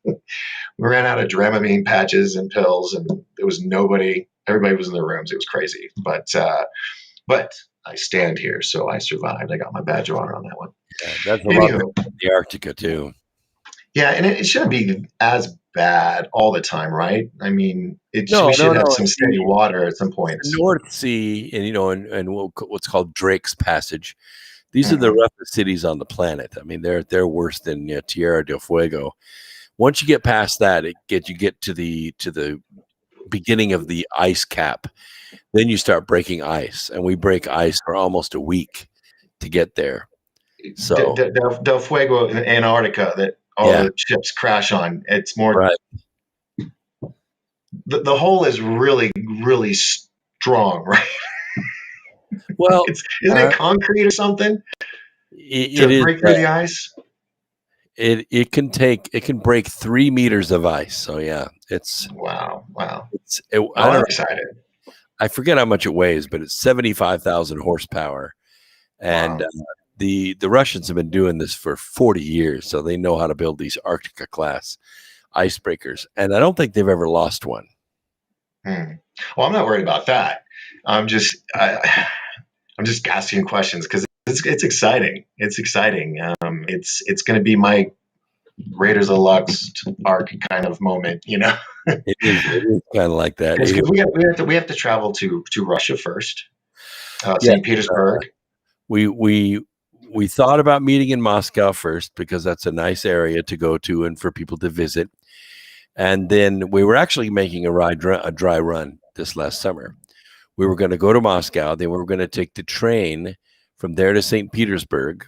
We ran out of Dramamine patches and pills, and there was nobody. Everybody was in their rooms. It was crazy, but I stand here, so I survived. I got my badge of honor on that one. Yeah, that's a lot better Anywho, than the Arctica too. yeah, and it shouldn't be as bad all the time, right? I mean, we No, no, should have no. some steady water at some The points. North Sea and and what's called Drake's Passage. These are the Hmm. roughest cities on the planet. I mean, they're worse than Tierra del Fuego. Once you get past that, you get to the beginning of the ice cap. Then you start breaking ice, and we break ice for almost a week to get there. So Del Fuego in Antarctica that all yeah, the ships crash on. It's more right. the hole is really really strong, right? Well, Isn't it uh, concrete or something it to is break through the ice? it can break 3 meters of ice. So yeah, Wow. Wow. I Oh, don't I'm know. excited. I forget how much it weighs, but it's 75,000 horsepower. And Wow. the Russians have been doing this for 40 years, so they know how to build these Arctica class icebreakers. And I don't think they've ever lost one. Hmm. Well, I'm not worried about that. I'm just I'm just asking questions because it's exciting. It's exciting. It's going to be my Raiders of the Lost arc kind of moment, you know, It is kind of like that. because we have to travel to Russia first, Yeah, St. Petersburg. we we we thought about meeting in Moscow first because that's a nice area to go to and for people to visit. And then we were actually making a dry run this last summer. We were going to go to Moscow, then we were going to take the train from there to St. Petersburg,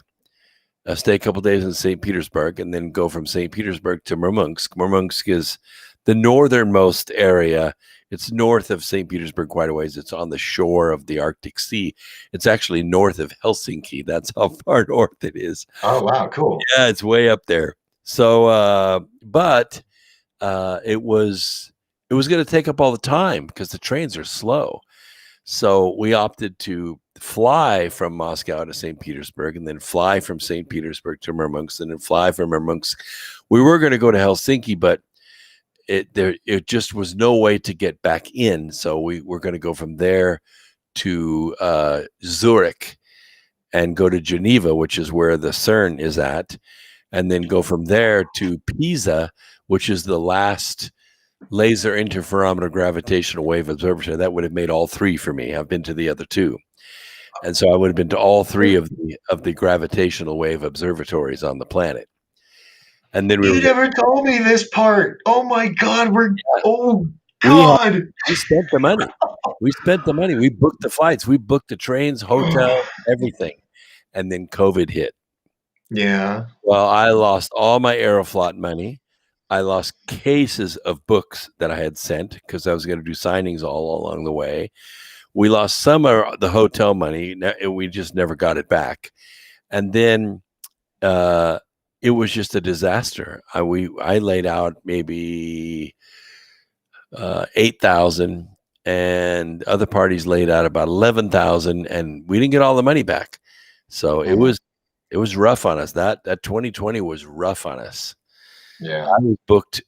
stay a couple days in St. Petersburg, and then go from St. Petersburg to Murmansk. Murmansk is the northernmost area. It's north of St. Petersburg quite a ways. It's on the shore of the Arctic Sea. It's actually north of Helsinki. That's how far north it is. Oh wow, cool. Yeah, it's way up there. So, but it was going to take up all the time because the trains are slow. So we opted to fly from Moscow to St. Petersburg and then fly from St. Petersburg to Murmansk and then fly from Murmansk. We were going to go to Helsinki, but it just was no way to get back in. So we were going to go from there to Zurich and go to Geneva, which is where the CERN is at, and then go from there to Pisa, which is the last laser interferometer gravitational wave observatory. That would have made all three for me. I've been to the other two. And so I would have been to all three of the gravitational wave observatories on the planet. And then we You were never told me this part. Oh my God, oh we had, God. we spent the money. We spent the money. We booked the flights. We booked the trains, hotel, everything. And then COVID hit. Yeah. Well, I lost all my Aeroflot money. I lost cases of books that I had sent because I was going to do signings all along the way. We lost some of the hotel money. We just never got it back. And then it was just a disaster. I laid out maybe 8,000, and other parties laid out about 11,000, and we didn't get all the money back. So Mhm. it was rough on us. That 2020 was rough on us. Yeah. I was booked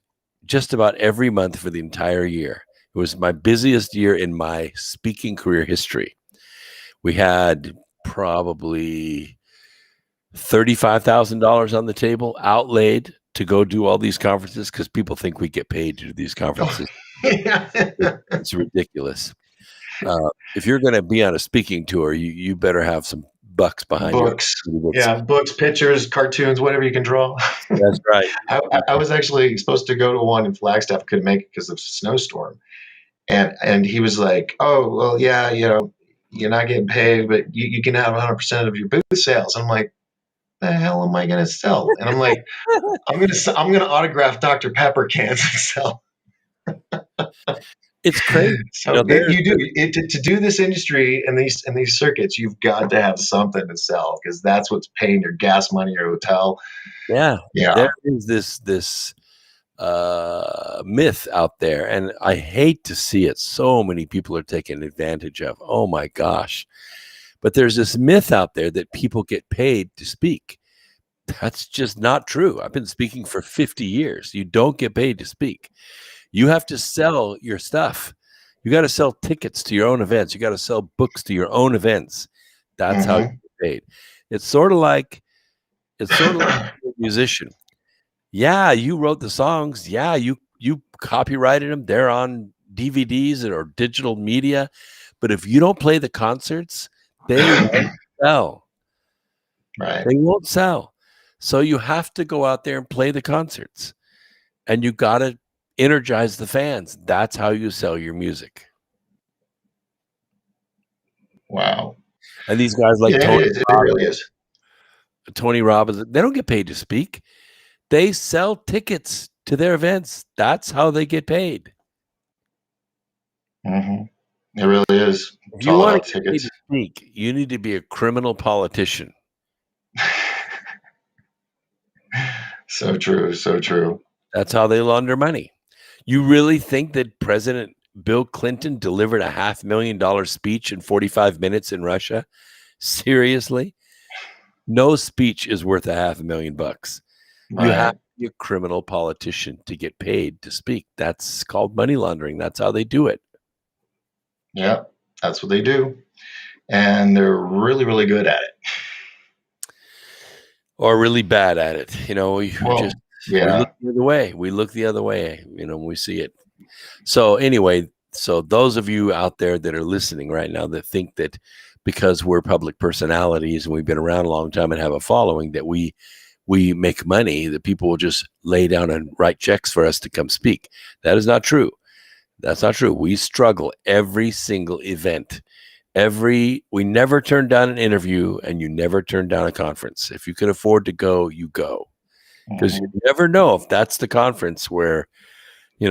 just about every month for the entire year. It was my busiest year in my speaking career history. We had probably $35,000 on the table outlaid to go do all these conferences because people think we get paid to do these Oh, conferences. yeah. It's ridiculous. If you're going to be on a speaking tour, you better have some bucks behind you. Books. Yeah, books, pictures, cartoons, whatever you can draw. That's right. I was actually supposed to go to one in Flagstaff, couldn't make it because of a snowstorm. And he was like, "Oh, well, yeah, you're not getting paid, but you can have 100% of your booth sales." I'm like, "The hell am I going to sell?" And I'm like, "I'm gonna autograph Dr. Pepper cans and sell." It's crazy. So you do to do this industry and these circuits, you've got to have something to sell because that's what's paying your gas money, your hotel. Yeah, Yeah. there is this myth out there, and I hate to see it. So many people are taking advantage of. Oh my gosh! But there's this myth out there that people get paid to speak. That's just not true. I've been speaking for 50 years. You don't get paid to speak. You have to sell your stuff. You got to sell tickets to your own events. You got to sell books to your own events. That's how you Hmm. get paid. It's sort of like a musician. Yeah, you wrote the songs. Yeah, you copyrighted them. They're on DVDs or digital media. But if you don't play the concerts, they won't sell. Right. They won't sell. So you have to go out there and play the concerts. And you got to energize the fans. That's how you sell your music. Wow. And these guys like Yeah, it is. It really is. Tony Robbins, they don't get paid to speak. They sell tickets to their events. That's how they get paid. Hmm. It really is. If It's you all want to about get paid tickets. to speak, you need to be a criminal politician. So true. So true. That's how they launder money. You really think that President Bill Clinton delivered a $500,000 speech in 45 minutes in Russia? Seriously? No speech is worth a $500,000 bucks. You have Right. to be a criminal politician to get paid to speak. That's called money laundering. That's how they do it. Yeah. That's what they do. And they're really, really good at it. Or really bad at it. We just Well, we yeah. look the other way. We look the other way, when we see it. So anyway, so those of you out there that are listening right now that think that because we're public personalities and we've been around a long time and have a following that we make money, that people will just lay down and write checks for us to come speak. That is not true. That's not true. We struggle every single event. We never turn down an interview, and you never turn down a conference. If you can afford to go, you go. Because you Mhm. never know if that's the conference where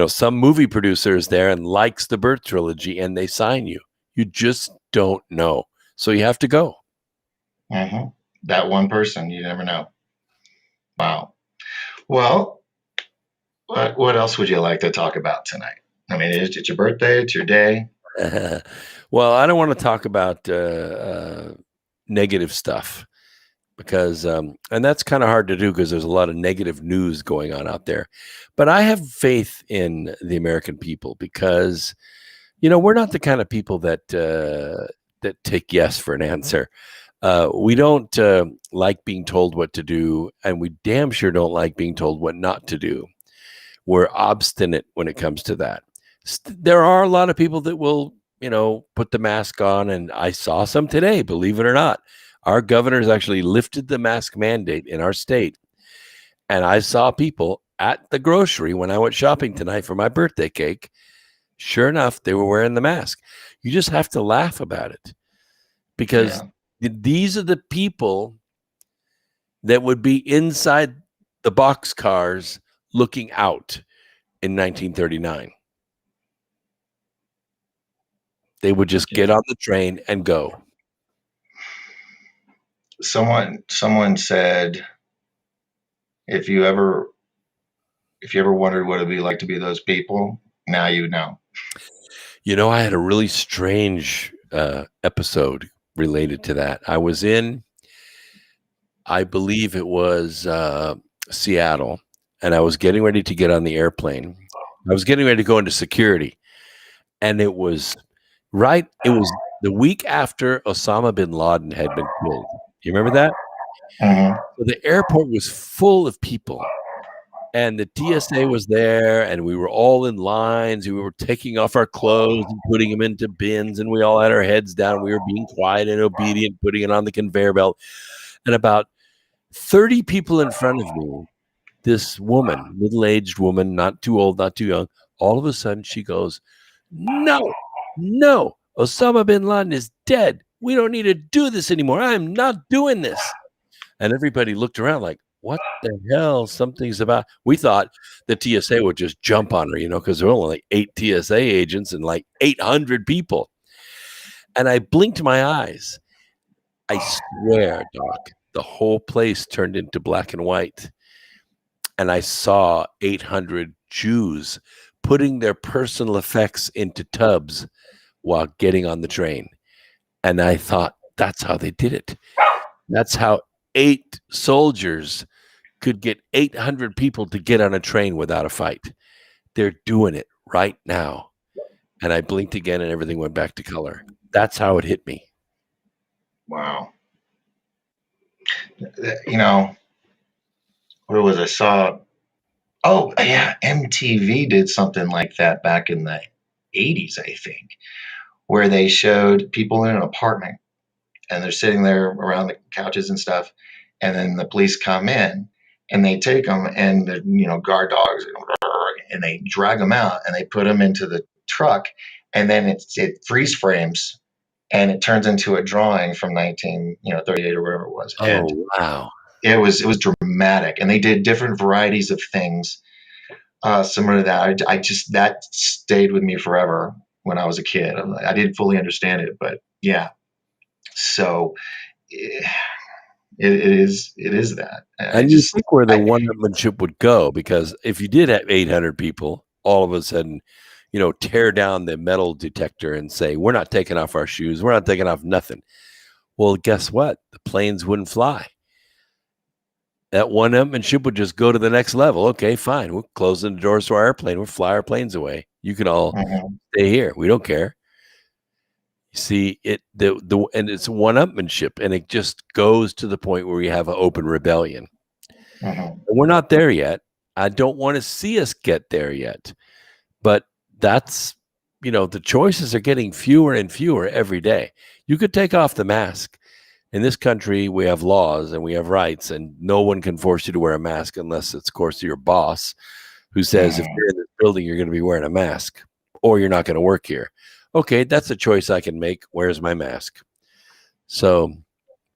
some movie producer is there and likes the Birth trilogy and they sign you. You just don't know. So you have to go. Mhm. That one person, you never know. Wow. Well, what else would you like to talk about tonight? I mean, it's your birthday, it's your day. Well, I don't want to talk about negative stuff because, and that's kind of hard to do because there's a lot of negative news going on out there. But I have faith in the American people because, we're not the kind of people that take yes for an answer. We don't like being told what to do, and we damn sure don't like being told what not to do. We're obstinate when it comes to that. There are a lot of people that will, put the mask on, and I saw some today, believe it or not. Our governor's actually lifted the mask mandate in our state, and I saw people at the grocery when I went shopping tonight for my birthday cake. Sure enough, they were wearing the mask. You just have to laugh about it because Yeah. these are the people that would be inside the boxcars looking out in 1939. They would just get Yeah. on the train and go. Someone said if you ever wondered what it'd be like to be those people, now you know. I had a really strange episode related to that. I believe it was Seattle, and I was getting ready to get on the airplane. I was getting ready to go into security, and it was the week after Osama bin Laden had been killed. You remember that? Hmm. So the airport was full of people, and the TSA was there, and we were all in lines. We were taking off our clothes and putting them into bins, and we all had our heads down. We were being quiet and obedient, putting it on the conveyor belt. And about 30 people in front of me, this woman, middle-aged woman, not too old, not too young, all of a sudden she goes, "No, no, Osama bin Laden is dead. We don't need to do this anymore. I'm not doing this." And everybody looked around like, what the hell? Something's about. We thought the TSA would just jump on her, because there were only like 8 TSA agents and like 800 people. And I blinked my eyes. I swear, Doc, the whole place turned into black and white. And I saw 800 Jews putting their personal effects into tubs while getting on the train. And I thought, that's how they did it. That's how 8 soldiers could get 800 people to get on a train without a fight. They're doing it right now. And I blinked again and everything went back to color. That's how it hit me. Wow. You know, what was I saw? Oh, yeah, MTV did something like that back in the 80s, I think, where they showed people in an apartment and they're sitting there around the couches and stuff, and then the police come in and they take them and the guard dogs and they drag them out and they put them into the truck, and then it freeze frames and it turns into a drawing from 1938 or whatever it was, and Oh, wow. it was dramatic, and they did different varieties of things similar to that. I just that stayed with me forever when I was a kid. I didn't fully understand it, but yeah. So, eh, It is that. I And you just, think where the I, one-upmanship would go, because if you did have 800 people all of a sudden, tear down the metal detector and say, "We're not taking off our shoes. We're not taking off nothing." Well, guess what? The planes wouldn't fly. That one-upmanship would just go to the next level. Okay, fine. We're closing the doors to our airplane. We'll fly our planes away. You can all Mhm, stay here. We don't care. You see, and it's one-upmanship, and it just goes to the point where we have an open rebellion. mhm, And we're not there yet. I don't want to see us get there yet. But that's, the choices are getting fewer and fewer every day. You could take off the mask. In this country, we have laws and we have rights, and no one can force you to wear a mask unless it's, of course, your boss who says, if mhm. you're in this building, you're going to be wearing a mask or you're not going to work here. Okay, that's a choice I can make. Where's my mask? So,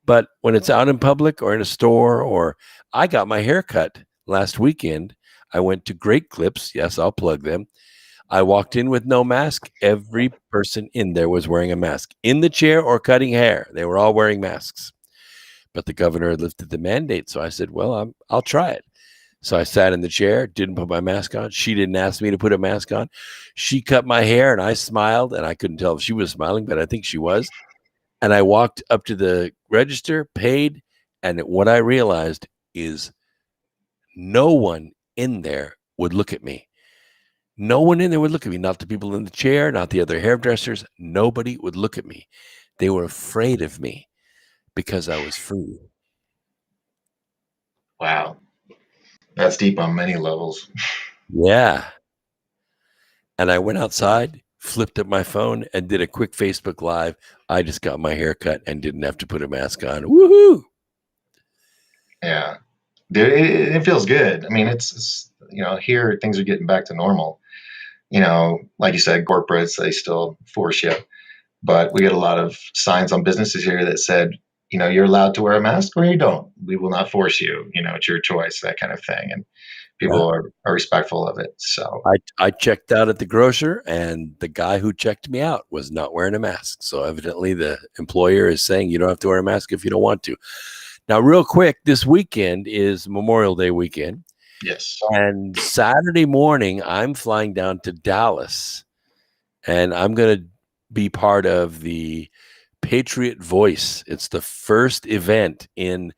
but when it's out in public or in a store, or I got my hair cut last weekend, I went to Great Clips. Yes, I'll plug them. I walked in with no mask. Every person in there was wearing a mask, in the chair or cutting hair. They were all wearing masks. But the governor had lifted the mandate, so I said, "Well, I'll try it." So I sat in the chair, didn't put my mask on. She didn't ask me to put a mask on. She cut my hair, and I smiled, and I couldn't tell if she was smiling, but I think she was. And I walked up to the register, paid, and what I realized is no one in there would look at me. No one in there would look at me, not the people in the chair, not the other hairdressers. Nobody would look at me. They were afraid of me because I was free. Wow, that's deep on many levels. Yeah. And I went outside, flipped up my phone, and did a quick Facebook Live. I just got my hair cut and didn't have to put a mask on. Woohoo! Yeah, dude, it feels good. I mean, it's here things are getting back to normal. Like you said, corporates, they still force you, but we get a lot of signs on businesses here that said, you're allowed to wear a mask or you don't. We will not force you. It's your choice, that kind of thing. And Yeah. people are respectful of it. So, I checked out at the grocer, and the guy who checked me out was not wearing a mask. So evidently, the employer is saying you don't have to wear a mask if you don't want to. Now, real quick, this weekend is Memorial Day weekend. yes. And Saturday morning, I'm flying down to Dallas, and I'm going to be part of the Patriot Voice. It's the first event in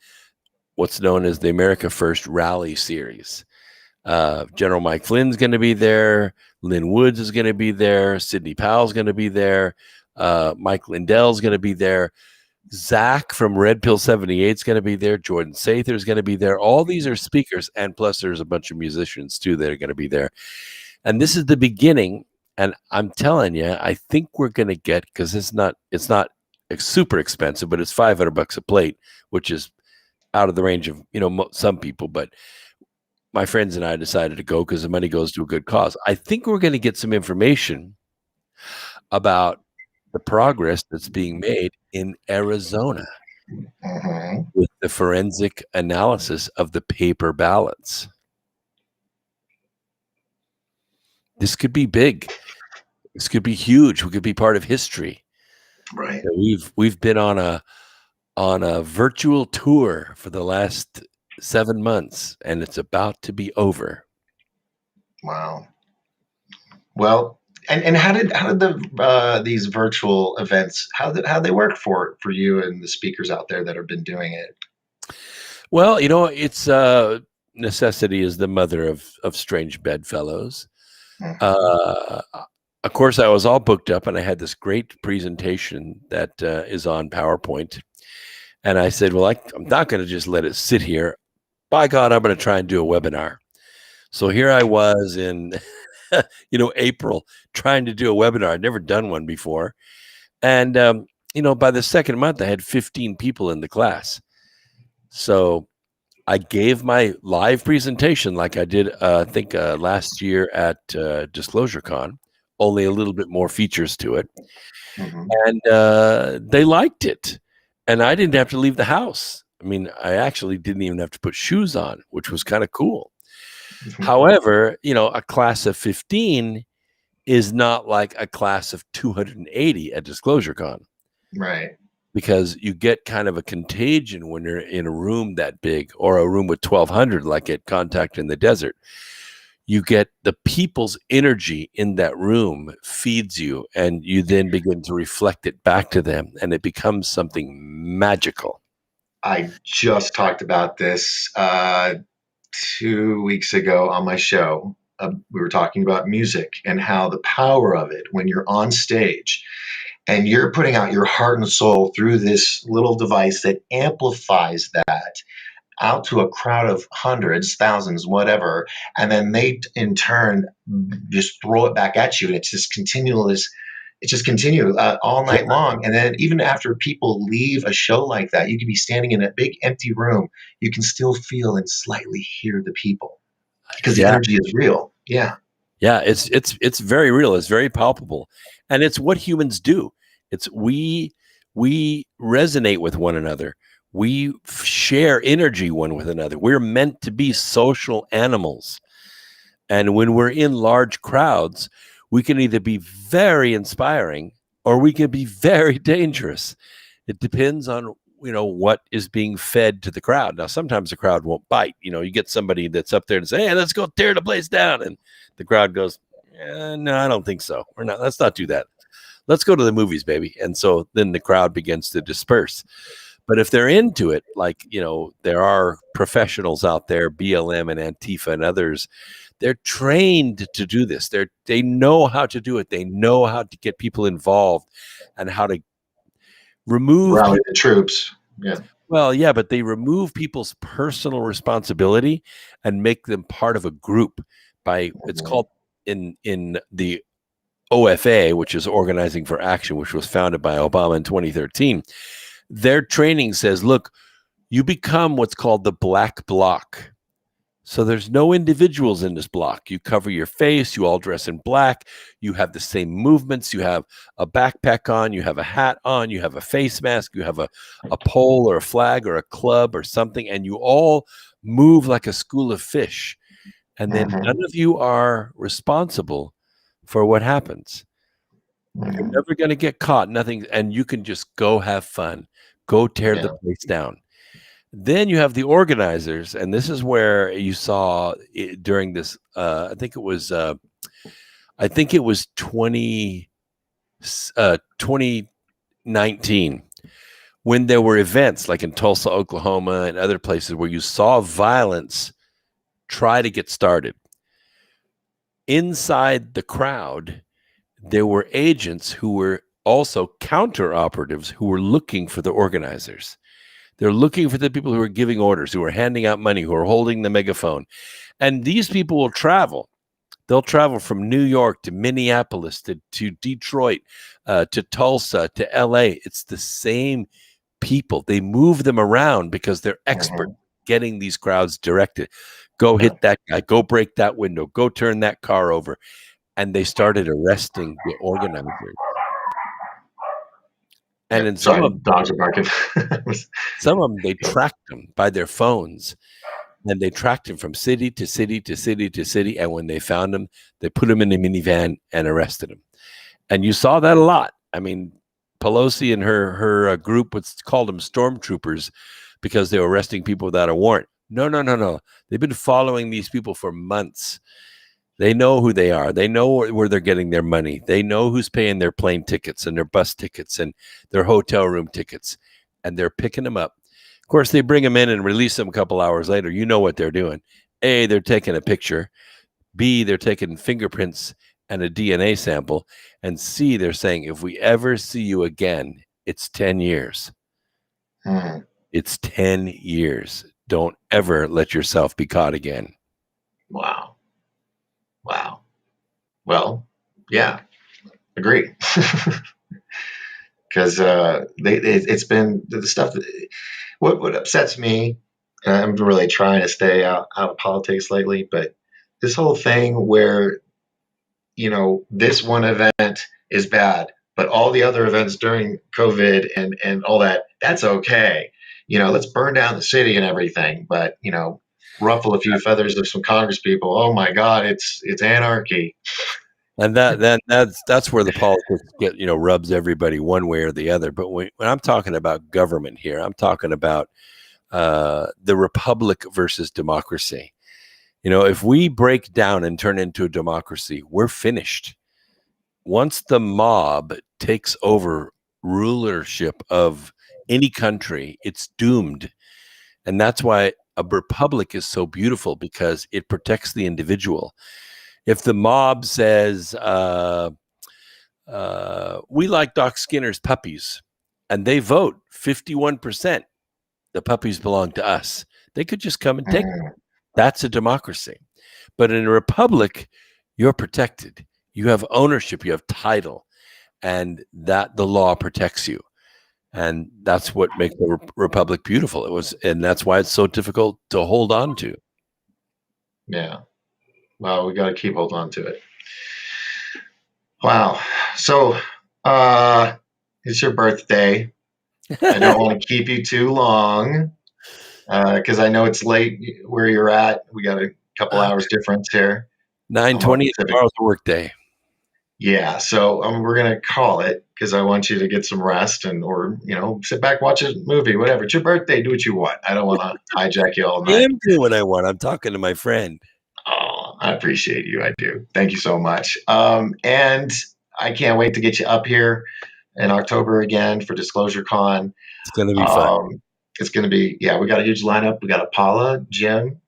what's known as the America First Rally Series. General Mike Flynn's going to be there. Lynn Woods is going to be there. Sidney Powell's going to be there. Mike Lindell's going to be there. Zach from Red Pill 78 is going to be there. Jordan Sather is going to be there. All these are speakers, and plus there's a bunch of musicians too that are going to be there. And this is the beginning. And I'm telling you, I think we're going to get, because it's not super expensive, but it's $500 a plate, which is out of the range of some people. But my friends and I decided to go because the money goes to a good cause. I think we're going to get some information about the progress that's being made in Arizona Hmm. with the forensic analysis of the paper ballots. This could be big. This could be huge. We could be part of history. Right. We've been on a virtual tour for the last 7 months, and it's about to be over. Wow. Well, and how did these virtual events, how they work for you and the speakers out there that have been doing it? Well, it's necessity is the mother of strange bedfellows. Hmm. Uh, of course, I was all booked up, and I had this great presentation that is on PowerPoint. And I said, "Well, I'm not going to just let it sit here. By God, I'm going to try and do a webinar." So here I was in, April, trying to do a webinar. I'd never done one before, and by the second month, I had 15 people in the class. So I gave my live presentation like I did, I think, last year at DisclosureCon, only a little bit more features to it. Hmm. And they liked it. And I didn't have to leave the house. I mean, I actually didn't even have to put shoes on, which was kind of cool. However, a class of 15 is not like a class of 280 at DisclosureCon. Right. because you get kind of a contagion when you're in a room that big, or a room with 1,200 like at Contact in the Desert. You get the people's energy in that room feeds you, and you then begin to reflect it back to them, and it becomes something magical. I just talked about this 2 weeks ago on my show. We were talking about music and how the power of it when you're on stage and you're putting out your heart and soul through this little device that amplifies that out to a crowd of hundreds, thousands, whatever, and then they in turn just throw it back at you, and it's just continual. It's just continue all Yeah, night long, and then even after people leave a show like that, you can be standing in a big empty room. You can still feel and slightly hear the people because the yeah, energy is real. Yeah. yeah. It's very real. It's very palpable, and it's what humans do. It's we resonate with one another. We share energy one with another. We're meant to be social animals. And when we're in large crowds, we can either be very inspiring or we can be very dangerous. It depends on what is being fed to the crowd. Now, sometimes the crowd won't bite. You get somebody that's up there and say, "Hey, let's go tear the place down," and the crowd goes, "No, I don't think so. We're not. Let's not do that. Let's go to the movies, baby." And so then the crowd begins to disperse. But if they're into it, like, there are professionals out there, BLM and Antifa and others, they're trained to do this. They know how to do it. They know how to get people involved and how to remove Rally people. the troops. Yeah. Well, yeah, but they remove people's personal responsibility and make them part of a group it's Mhm. called in the OFA, which is Organizing for Action, which was founded by Obama in 2013. Their training says, look, you become what's called the black bloc. So there's no individuals in this block. You cover your face, you all dress in black, you have the same movements, you have a backpack on, you have a hat on, you have a face mask, you have a pole or a flag or a club or something, and you all move like a school of fish. And then none Mhm. of you are responsible for what happens. You're Mhm. never going to get caught, nothing, and you can just go have fun, go tear the Yeah. place down. Then you have the organizers, and this is where you saw it during this. I think it was 2019, when there were events like in Tulsa, Oklahoma, and other places where you saw violence try to get started. Inside the crowd, there were agents who were also counter operatives who were looking for the organizers. They're looking for the people who are giving orders, who are handing out money, who are holding the megaphone. And these people will travel. They'll travel from New York to Minneapolis to Detroit, to Tulsa, to L.A. It's the same people. They move them around because they're expert Mhm. getting these crowds directed. Go Yeah. hit that guy. Go break that window. Go turn that car over. And they started arresting the organizers. And Yeah. in Sorry, dogs are barking. some of them, they tracked them by their phones. And they tracked him from city to city to city to city. And when they found him, they put him in a minivan and arrested him. And you saw that a lot. I mean, Pelosi and her group called them stormtroopers because they were arresting people without a warrant. No, no, no, no. They've been following these people for months. They know who they are. They know where they're getting their money. They know who's paying their plane tickets and their bus tickets and their hotel room tickets. And they're picking them up. Of course, they bring them in and release them a couple hours later. You know what they're doing. A, they're taking a picture. B, they're taking fingerprints and a DNA sample. And C, they're saying, if we ever see you again, it's 10 years. Mhm. It's 10 years. Don't ever let yourself be caught again. Wow. Wow. Well, yeah, agree. Because it's been the stuff. What upsets me, and I'm really trying to stay out of politics lately, but this whole thing where this one event is bad, but all the other events during COVID and all that's okay. Let's burn down the city and everything, but ruffle a few feathers of some Congress people. Oh my God, it's anarchy. And that's where the politics get, rubs everybody one way or the other. But when I'm talking about government here, I'm talking about the republic versus democracy. If we break down and turn into a democracy, we're finished. Once the mob takes over rulership of any country, it's doomed. And that's why a republic is so beautiful, because it protects the individual. If the mob says, we like Doc Skinner's puppies, and they vote 51%, the puppies belong to us, they could just come and take them. Mm, That's a democracy. But in a republic, you're protected. You have ownership, you have title, and that the law protects you. And that's what makes the republic beautiful. And that's why it's so difficult to hold on to. yeah. Well, we got to keep hold on to it. Wow. So, uh, it's your birthday. I don't want to keep you too long because I know it's late where you're at. We got a couple hours difference here. I'm on 9:20, Pacific. tomorrow's a work day. Yeah, so we're gonna call it because I want you to get some rest or sit back, watch a movie, whatever. It's your birthday, do what you want. I don't want to hijack you all I night. am doing what I want. I'm talking to my friend. Oh, I appreciate you. I do. Thank you so much. And I can't wait to get you up here in October again for Disclosure Con. It's going to be fun. It's going to be, yeah, we got a huge lineup. We got Paula, Jim,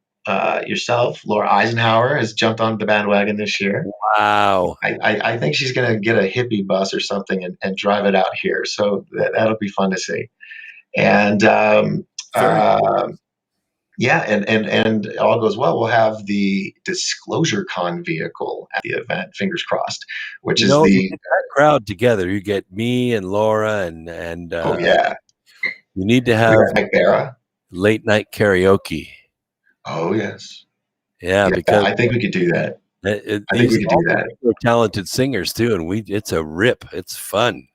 yourself, Laura Eisenhower has jumped on the bandwagon this year. Wow. I think she's going to get a hippie bus or something and drive it out here. So that'll be fun to see. And Very cool. yeah, and all goes well, we'll have the Disclosure Con vehicle at the event. Fingers crossed. Which is You the get that crowd together. You get me and Laura, and oh yeah, you need to we have got Mike Barra. late night karaoke. Oh yes, Yeah, yeah. because I think we could do that. I think these we could do all that. are talented singers too, and it's a rip. It's fun.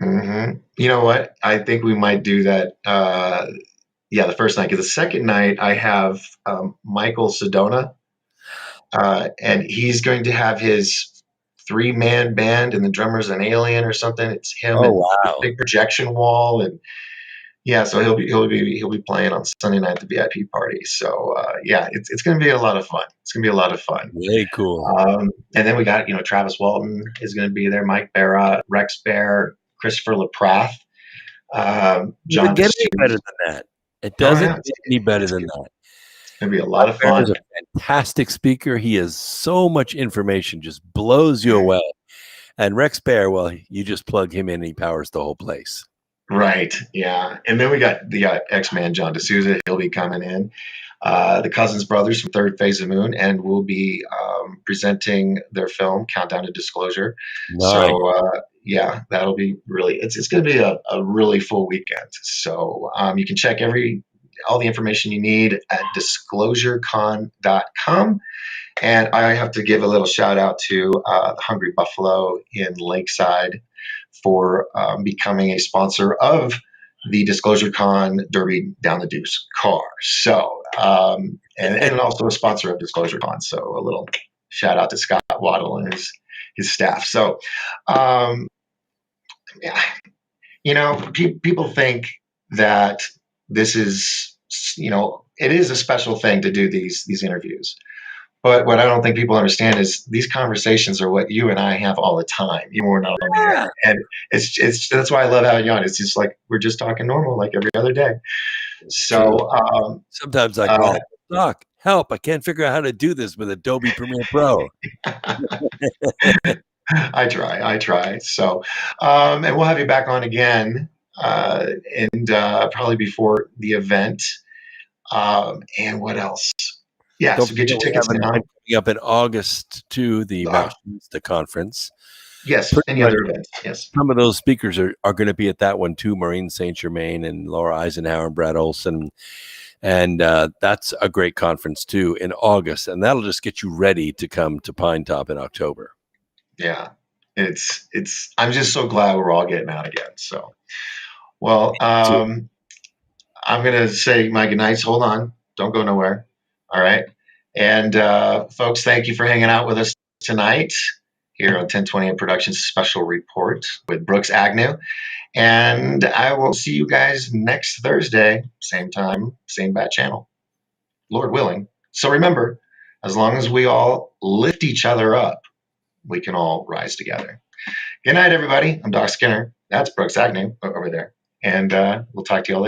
You know what? I think we might do that. Yeah, the first night because the second night I have Michael Sedona, and he's going to have his three-man band, and the drummer's an alien or something. It's him Oh and this wow, big projection wall, and yeah, so he'll be playing on Sunday night at the VIP party. So yeah, it's going to be a lot of fun. It's going to be a lot of fun. very cool. And then we got Travis Walton is going to be there, Mike Barra, Rex Bear, Christopher LaPrath, Doesn't John get any DeSuze. better than that. It Oh doesn't yeah, get any better it's than going that. to be a lot Mike of Bear is fun. a fantastic speaker. He has so much information, just blows you away. And Rex Bear, well, you just plug him in, and he powers the whole place. Right. Yeah. And then we got the X-Man John D'Souza. He'll be coming in. The Cousins brothers from Third Phase of Moon, and will be presenting their film Countdown to Disclosure. Nice. So yeah, that'll be really. It's going to be a really full weekend. So you can check all the information you need at disclosurecon.com. And I have to give a little shout out to the Hungry Buffalo in Lakeside for becoming a sponsor of the Disclosure Con Derby Down the Deuce car. So, and also a sponsor of Disclosure Con. So a little shout out to Scott Waddle and his staff. So, yeah, people think that this is, it is a special thing to do these interviews. But what I don't think people understand is these conversations are what you and I have all the time, even when we're not on the Yeah. air. And it's that's why I love having you on. It's just like we're just talking normal, like every other day. True. So Sometimes I uh, call, Doc, help. I can't figure out how to do this with Adobe Premiere Pro. I try. So and we'll have you back on again, and probably before the event. And what else? Yeah, Don't so get forget, your we have tickets an now. event coming up in August to the Uh, Mashionista conference. yes, Pretty any much other events? Yes. some of those speakers are going to be at that one too. Maureen St. Germain and Laura Eisenhower and Brad Olson. And that's a great conference too in August. And that'll just get you ready to come to Pine Top in October. Yeah, it's. I'm just so glad we're all getting out again. So, well, I'm gonna say my goodnights. Hold on, don't go nowhere. All right, and folks, thank you for hanging out with us tonight. here on 1028 Productions Special Report with Brooks Agnew. And I will see you guys next Thursday, same time, same bat channel, Lord willing. So remember, as long as we all lift each other up, we can all rise together. Good night, everybody. I'm Doc Skinner. That's Brooks Agnew over there. And we'll talk to you all later.